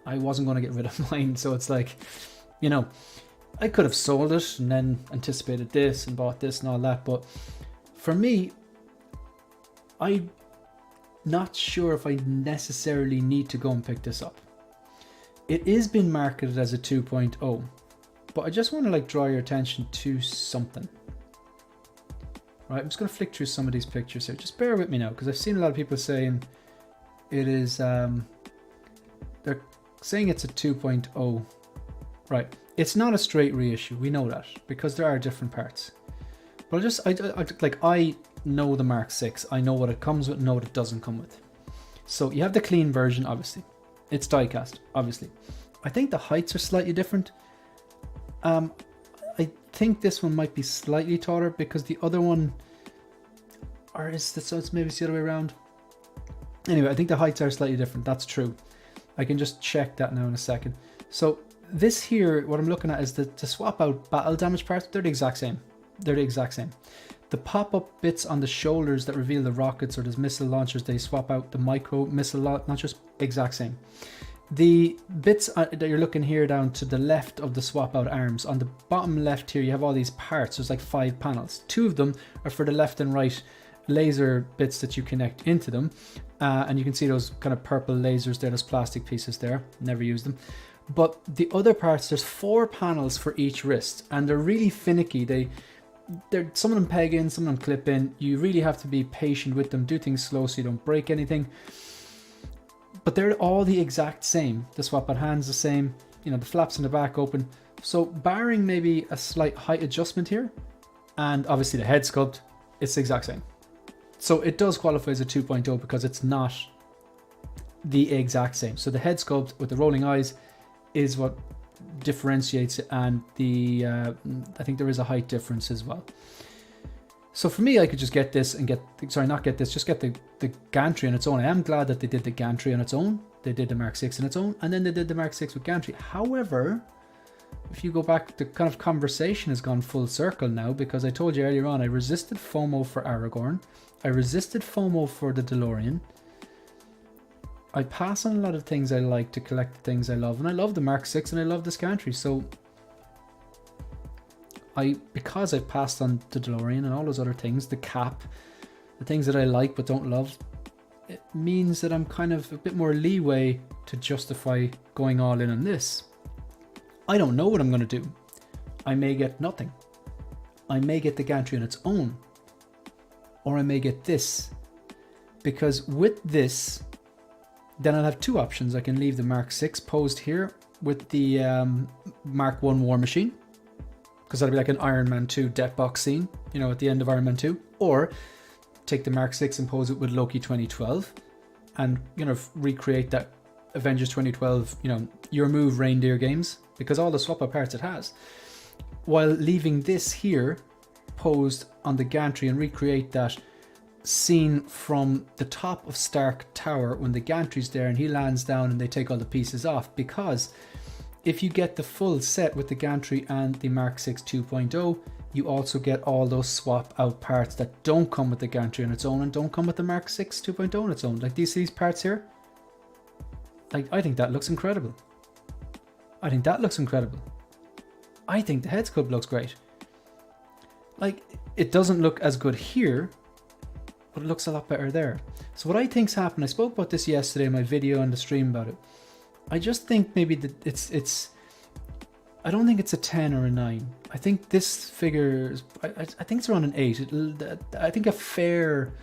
I wasn't going to get rid of mine. So it's like, you know, I could have sold it and then anticipated this and bought this and all that. But for me, I'm not sure if I necessarily need to go and pick this up. It is being marketed as a 2.0, but I just want to like draw your attention to something. Right, I'm just going to flick through some of these pictures here. Just bear with me now, because I've seen a lot of people saying it is, they're saying it's a 2.0. Right, it's not a straight reissue. We know that because there are different parts. But I know the Mark 6. I know what it comes with, know what it doesn't come with. So you have the clean version, obviously. It's die-cast, obviously. I think the heights are slightly different. I think this one might be slightly taller because the other one, or is this, so it's maybe it's the other way around. Anyway, I think the heights are slightly different. That's true. I can just check that now in a second. So this here, what I'm looking at is the swap out battle damage parts. They're the exact same. They're the exact same. The pop-up bits on the shoulders that reveal the rockets or the missile launchers, they swap out the micro missile launchers, exact same. The bits that you're looking here down to the left of the swap out arms, on the bottom left here you have all these parts. There's like 5 panels. 2 of them are for the left and right laser bits that you connect into them, and you can see those kind of purple lasers there, those plastic pieces there. Never use them. But the other parts, there's 4 panels for each wrist, and they're really finicky. They're some of them peg in, some of them clip in. You really have to be patient with them, do things slow so you don't break anything. But they're all the exact same. The swap out hands the same, you know, the flaps in the back open. So barring maybe a slight height adjustment here, and obviously the head sculpt, it's the exact same. So it does qualify as a 2.0 because it's not the exact same. So the head sculpt with the rolling eyes is what differentiates it, and the I think there is a height difference as well. So for me, I could just get this and just get the gantry on its own. I am glad that they did the gantry on its own. They did the Mark 6 on its own, and then they did the Mark 6 with gantry. However, if you go back, the kind of conversation has gone full circle now, because I told you earlier on, I resisted FOMO for Aragorn. I resisted FOMO for the DeLorean. I pass on a lot of things I like to collect the things I love, and I love the Mark 6 and I love this gantry. So because I passed on the DeLorean and all those other things, the cap, the things that I like but don't love, it means that I'm kind of a bit more leeway to justify going all in on this. I don't know what I'm going to do. I may get nothing. I may get the gantry on its own, or I may get this, because with this, then I'll have 2 options. I can leave the Mark 6 posed here with the Mark 1 War Machine, because that'll be like an Iron Man 2 death box scene, you know, at the end of Iron Man 2, or take the Mark 6 and pose it with Loki 2012 and, you know, recreate that Avengers 2012, you know, your move reindeer games, because all the swap out parts it has, while leaving this here posed on the gantry and recreate that scene from the top of Stark Tower when the gantry's there and he lands down and they take all the pieces off. Because if you get the full set with the gantry and the Mark 6 2.0, you also get all those swap out parts that don't come with the gantry on its own and don't come with the Mark 6 2.0 on its own. Like these parts here. Like, I think that looks incredible. I think that looks incredible. I think the head sculpt looks great. Like, it doesn't look as good here, but it looks a lot better there. So what I think's happened, I spoke about this yesterday in my video and the stream about it. I just think maybe that it's I don't think it's a 10 or a 9. I think this figure is, I think it's around an 8. I think a fair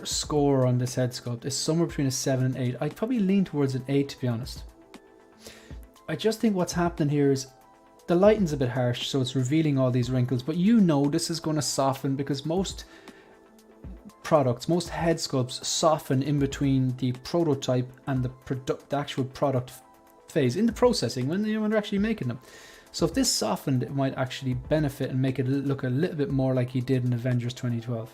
score on this head sculpt is somewhere between a 7 and 8. I'd probably lean towards an 8, to be honest. I just think what's happening here is the lighting's a bit harsh, so it's revealing all these wrinkles, but you know this is going to soften, because most products, most head sculpts soften in between the prototype and the actual product phase, in the processing, when they're actually making them. So if this softened, it might actually benefit and make it look a little bit more like he did in Avengers 2012.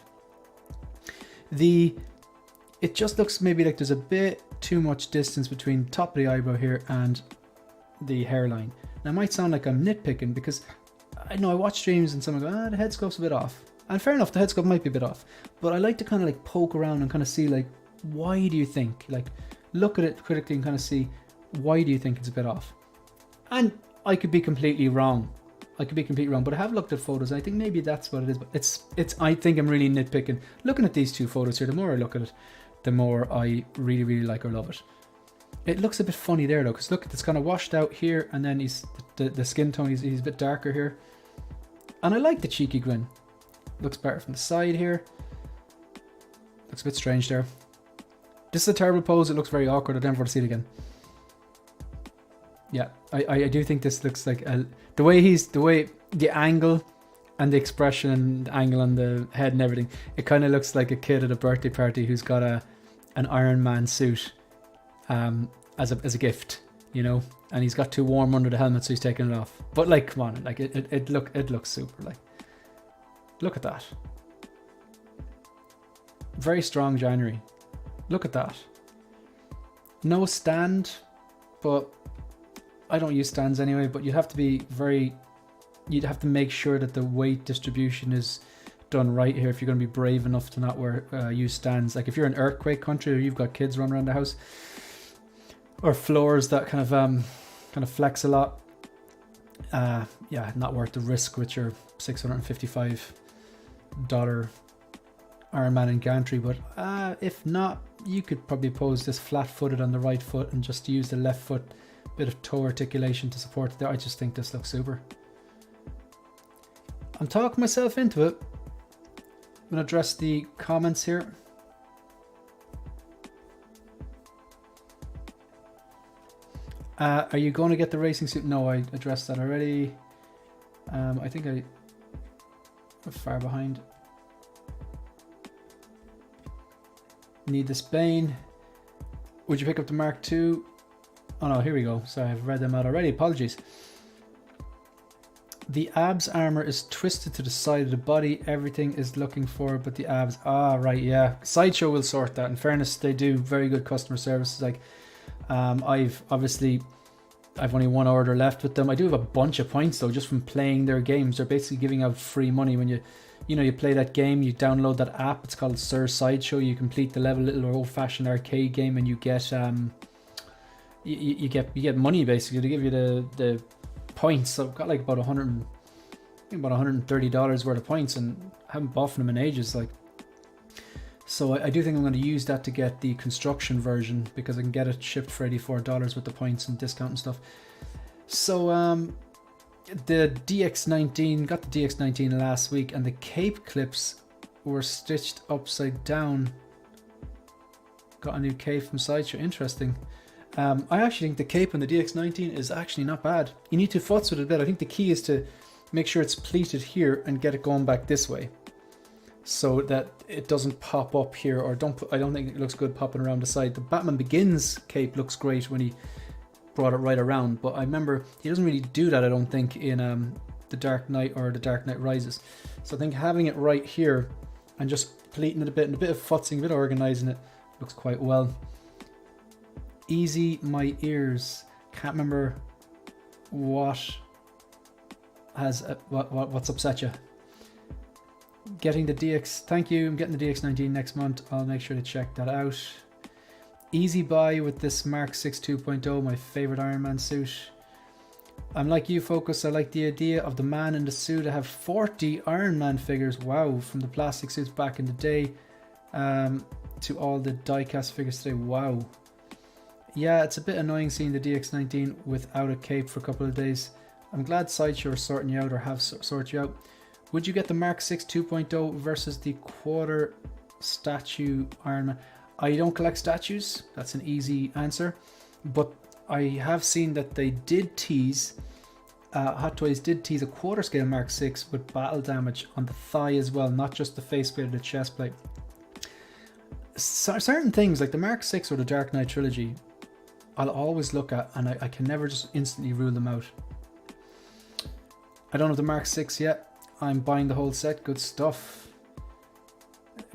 It just looks maybe like there's a bit too much distance between the top of the eyebrow here and the hairline. Now, it might sound like I'm nitpicking, because I know I watch streams and someone go, the head sculpt's a bit off. And fair enough, the head sculpt might be a bit off. But I like to kind of like poke around and kind of see, like, why do you think? Like, look at it critically and kind of see, why do you think it's a bit off? And I could be completely wrong. But I have looked at photos and I think maybe that's what it is. But it's I think I'm really nitpicking. Looking at these two photos here, the more I look at it, the more I really, really like or love it. It looks a bit funny there though, because look, it's kind of washed out here, and then the skin tone, he's a bit darker here. And I like the cheeky grin. Looks better from the side here. Looks a bit strange there. This is a terrible pose. It looks very awkward. I don't want to see it again. Yeah, I do think this looks like the way the angle and the expression and the angle on the head and everything. It kind of looks like a kid at a birthday party who's got an Iron Man suit as a gift, you know, and he's got too warm under the helmet, so he's taking it off. But like, come on, like it looks super. Like, look at that. Very strong January. Look at that. No stand, but I don't use stands anyway, but you'd have to make sure that the weight distribution is done right here if you're going to be brave enough to not use stands. Like if you're in earthquake country or you've got kids running around the house, or floors that kind of flex a lot, yeah, not worth the risk with your $655 Iron Man and gantry. But if not, you could probably pose this flat-footed on the right foot and just use the left foot, bit of toe articulation to support it there. I just think this looks super. I'm talking myself into it. I'm going to address the comments here. Are you going to get the racing suit? No, I addressed that already. I think I'm far behind. Need the Spain. Would you pick up the Mark II? Oh no, here we go. Sorry, I've read them out already. Apologies. The abs armor is twisted to the side of the body. Everything is looking for but the abs. Ah, right, yeah. Sideshow will sort that. In fairness, they do very good customer services. Like, I've only one order left with them. I do have a bunch of points though, just from playing their games. They're basically giving out free money when you play that game. You download that app. It's called Sir Sideshow. You complete the level, little old-fashioned arcade game, and you get you get money basically. They give you the points. So I've got like about $130 worth of points, and I haven't bought them in ages. Like, so I do think I'm going to use that to get the construction version, because I can get it shipped for $84 with the points and discount and stuff. So the DX19, got the DX19 last week, and the cape clips were stitched upside down. Got a new cape from Sideshow. Interesting. I actually think the cape on the DX19 is actually not bad. You need to futz with it a bit. I think the key is to make sure it's pleated here and get it going back this way, so that it doesn't pop up here, or I don't think it looks good popping around the side. The Batman Begins cape looks great when he brought it right around, but I remember he doesn't really do that, I don't think, in the Dark Knight or the Dark Knight Rises. So I think having it right here and just pleating it a bit and a bit of futzing, a bit of organising it, looks quite well. Easy my ears. Can't remember what's upset you. Getting the DX, thank you. I'm getting the DX19 next month. I'll make sure to check that out. Easy buy with this Mark 6 2.0, my favorite Iron Man suit. I'm like you, Focus. I like the idea of the man in the suit. I have 40 Iron Man figures. Wow, from the plastic suits back in the day to all the die-cast figures today. Wow. Yeah, it's a bit annoying seeing the DX19 without a cape for a couple of days. I'm glad Sideshow are sorting you out, or have sorted you out. Would you get the Mark 6 2.0 versus the quarter statue Iron Man? I don't collect statues. That's an easy answer. But I have seen that they did tease, Hot Toys did tease a quarter scale Mark 6 with battle damage on the thigh as well, not just the faceplate or the chest plate. Certain things like the Mark 6 or the Dark Knight trilogy, I'll always look at, and I can never just instantly rule them out. I don't have the Mark 6 yet. I'm buying the whole set. Good stuff.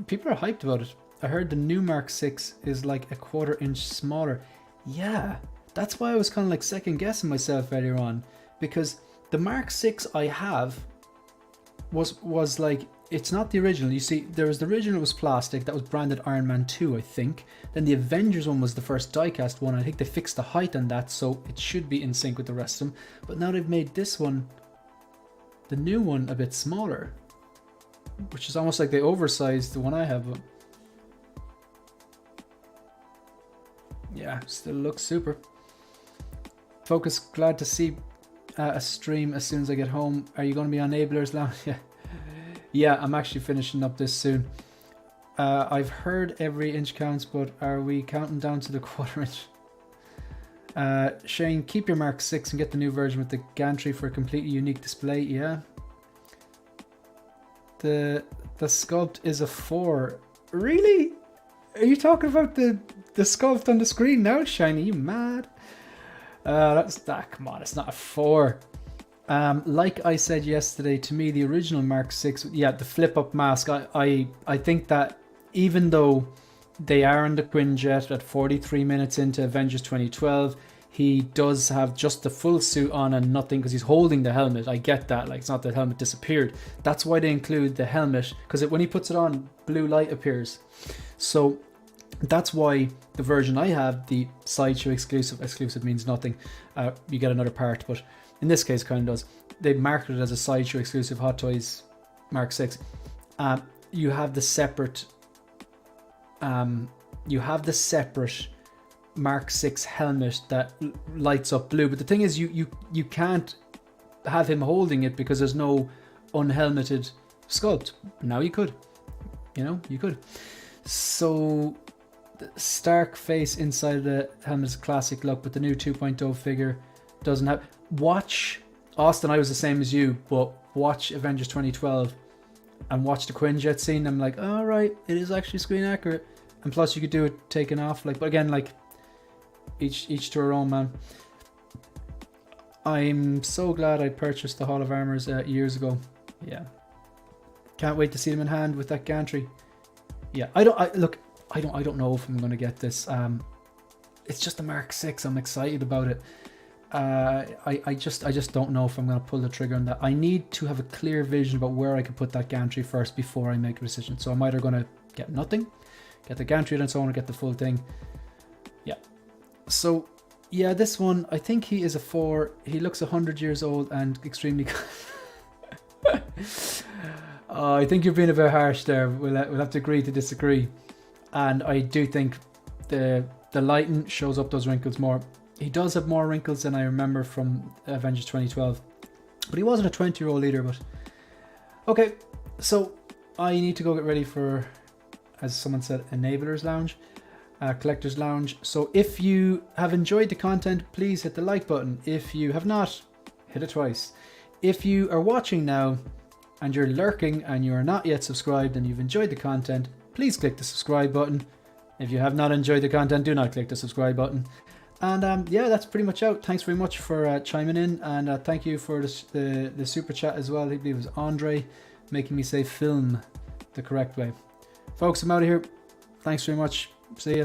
People are hyped about it. I heard the new Mark 6 is like a quarter-inch smaller. Yeah, that's why I was kind of like second guessing myself earlier on, because the Mark 6 I have was like it's not the original. You see, there was the original, was plastic, that was branded Iron Man 2, I think. Then the Avengers one was the first die-cast one. I think they fixed the height on that, so it should be in sync with the rest of them. But now they've made this one, the new one, a bit smaller, which is almost like they oversized the one I have. But yeah, still looks super. Focus, glad to see a stream as soon as I get home. Are you going to be on Abler's Lounge? Yeah, I'm actually finishing up this soon. I've heard every inch counts, but are we counting down to the quarter inch? Shane, keep your Mark 6 and get the new version with the gantry for a completely unique display. Yeah. The sculpt is a 4. Really? Are you talking about the sculpt on the screen now, Shiny? You mad? Come on, it's not a 4. Like I said yesterday, to me the original Mark 6, yeah, the flip up mask, I think that even though they are on the Quinjet at 43 minutes into Avengers 2012, he does have just the full suit on and nothing, because he's holding the helmet. I get that, like, it's not that the helmet disappeared. That's why they include the helmet, because when he puts it on, blue light appears. So that's why the version I have, the Sideshow exclusive means nothing. You get another part, but in this case kind of does. They marketed it as a Sideshow exclusive Hot Toys Mark 6. You have the separate Mark 6 helmet that lights up blue, but the thing is you can't have him holding it because there's no unhelmeted sculpt. Now you could, you could. So the stark face inside the helmet is a classic look, but the new 2.0 figure doesn't have. Watch Austin, I was the same as you, but watch Avengers 2012 and watch the Quinjet scene. I'm like, all right, it is actually screen accurate, and plus you could do it taken off, like, but again, like, each to her own, man. I'm so glad I purchased the Hall of Armors years ago. Yeah, can't wait to see them in hand with that gantry. Yeah, I don't know if I'm gonna get this. It's just a Mark 6. I'm excited about it. I just don't know if I'm gonna pull the trigger on that. I need to have a clear vision about where I can put that gantry first before I make a decision. So I'm either gonna get nothing, get the gantry, and so on, or get the full thing. Yeah. So yeah, this one, I think he is a 4. He looks 100 years old and extremely. I think you're being a bit harsh there. We'll have to agree to disagree. And I do think the lighting shows up those wrinkles more. He does have more wrinkles than I remember from Avengers 2012. But he wasn't a 20-year-old either. But okay, so I need to go get ready for, as someone said, Enabler's Lounge, Collector's Lounge. So if you have enjoyed the content, please hit the like button. If you have not, hit it twice. If you are watching now and you're lurking and you are not yet subscribed and you've enjoyed the content, please click the subscribe button. If you have not enjoyed the content, do not click the subscribe button. And yeah, that's pretty much out. Thanks very much for chiming in, and thank you for the super chat as well. I believe it was Andre making me say film the correct way. Folks, I'm out of here. Thanks very much. See ya.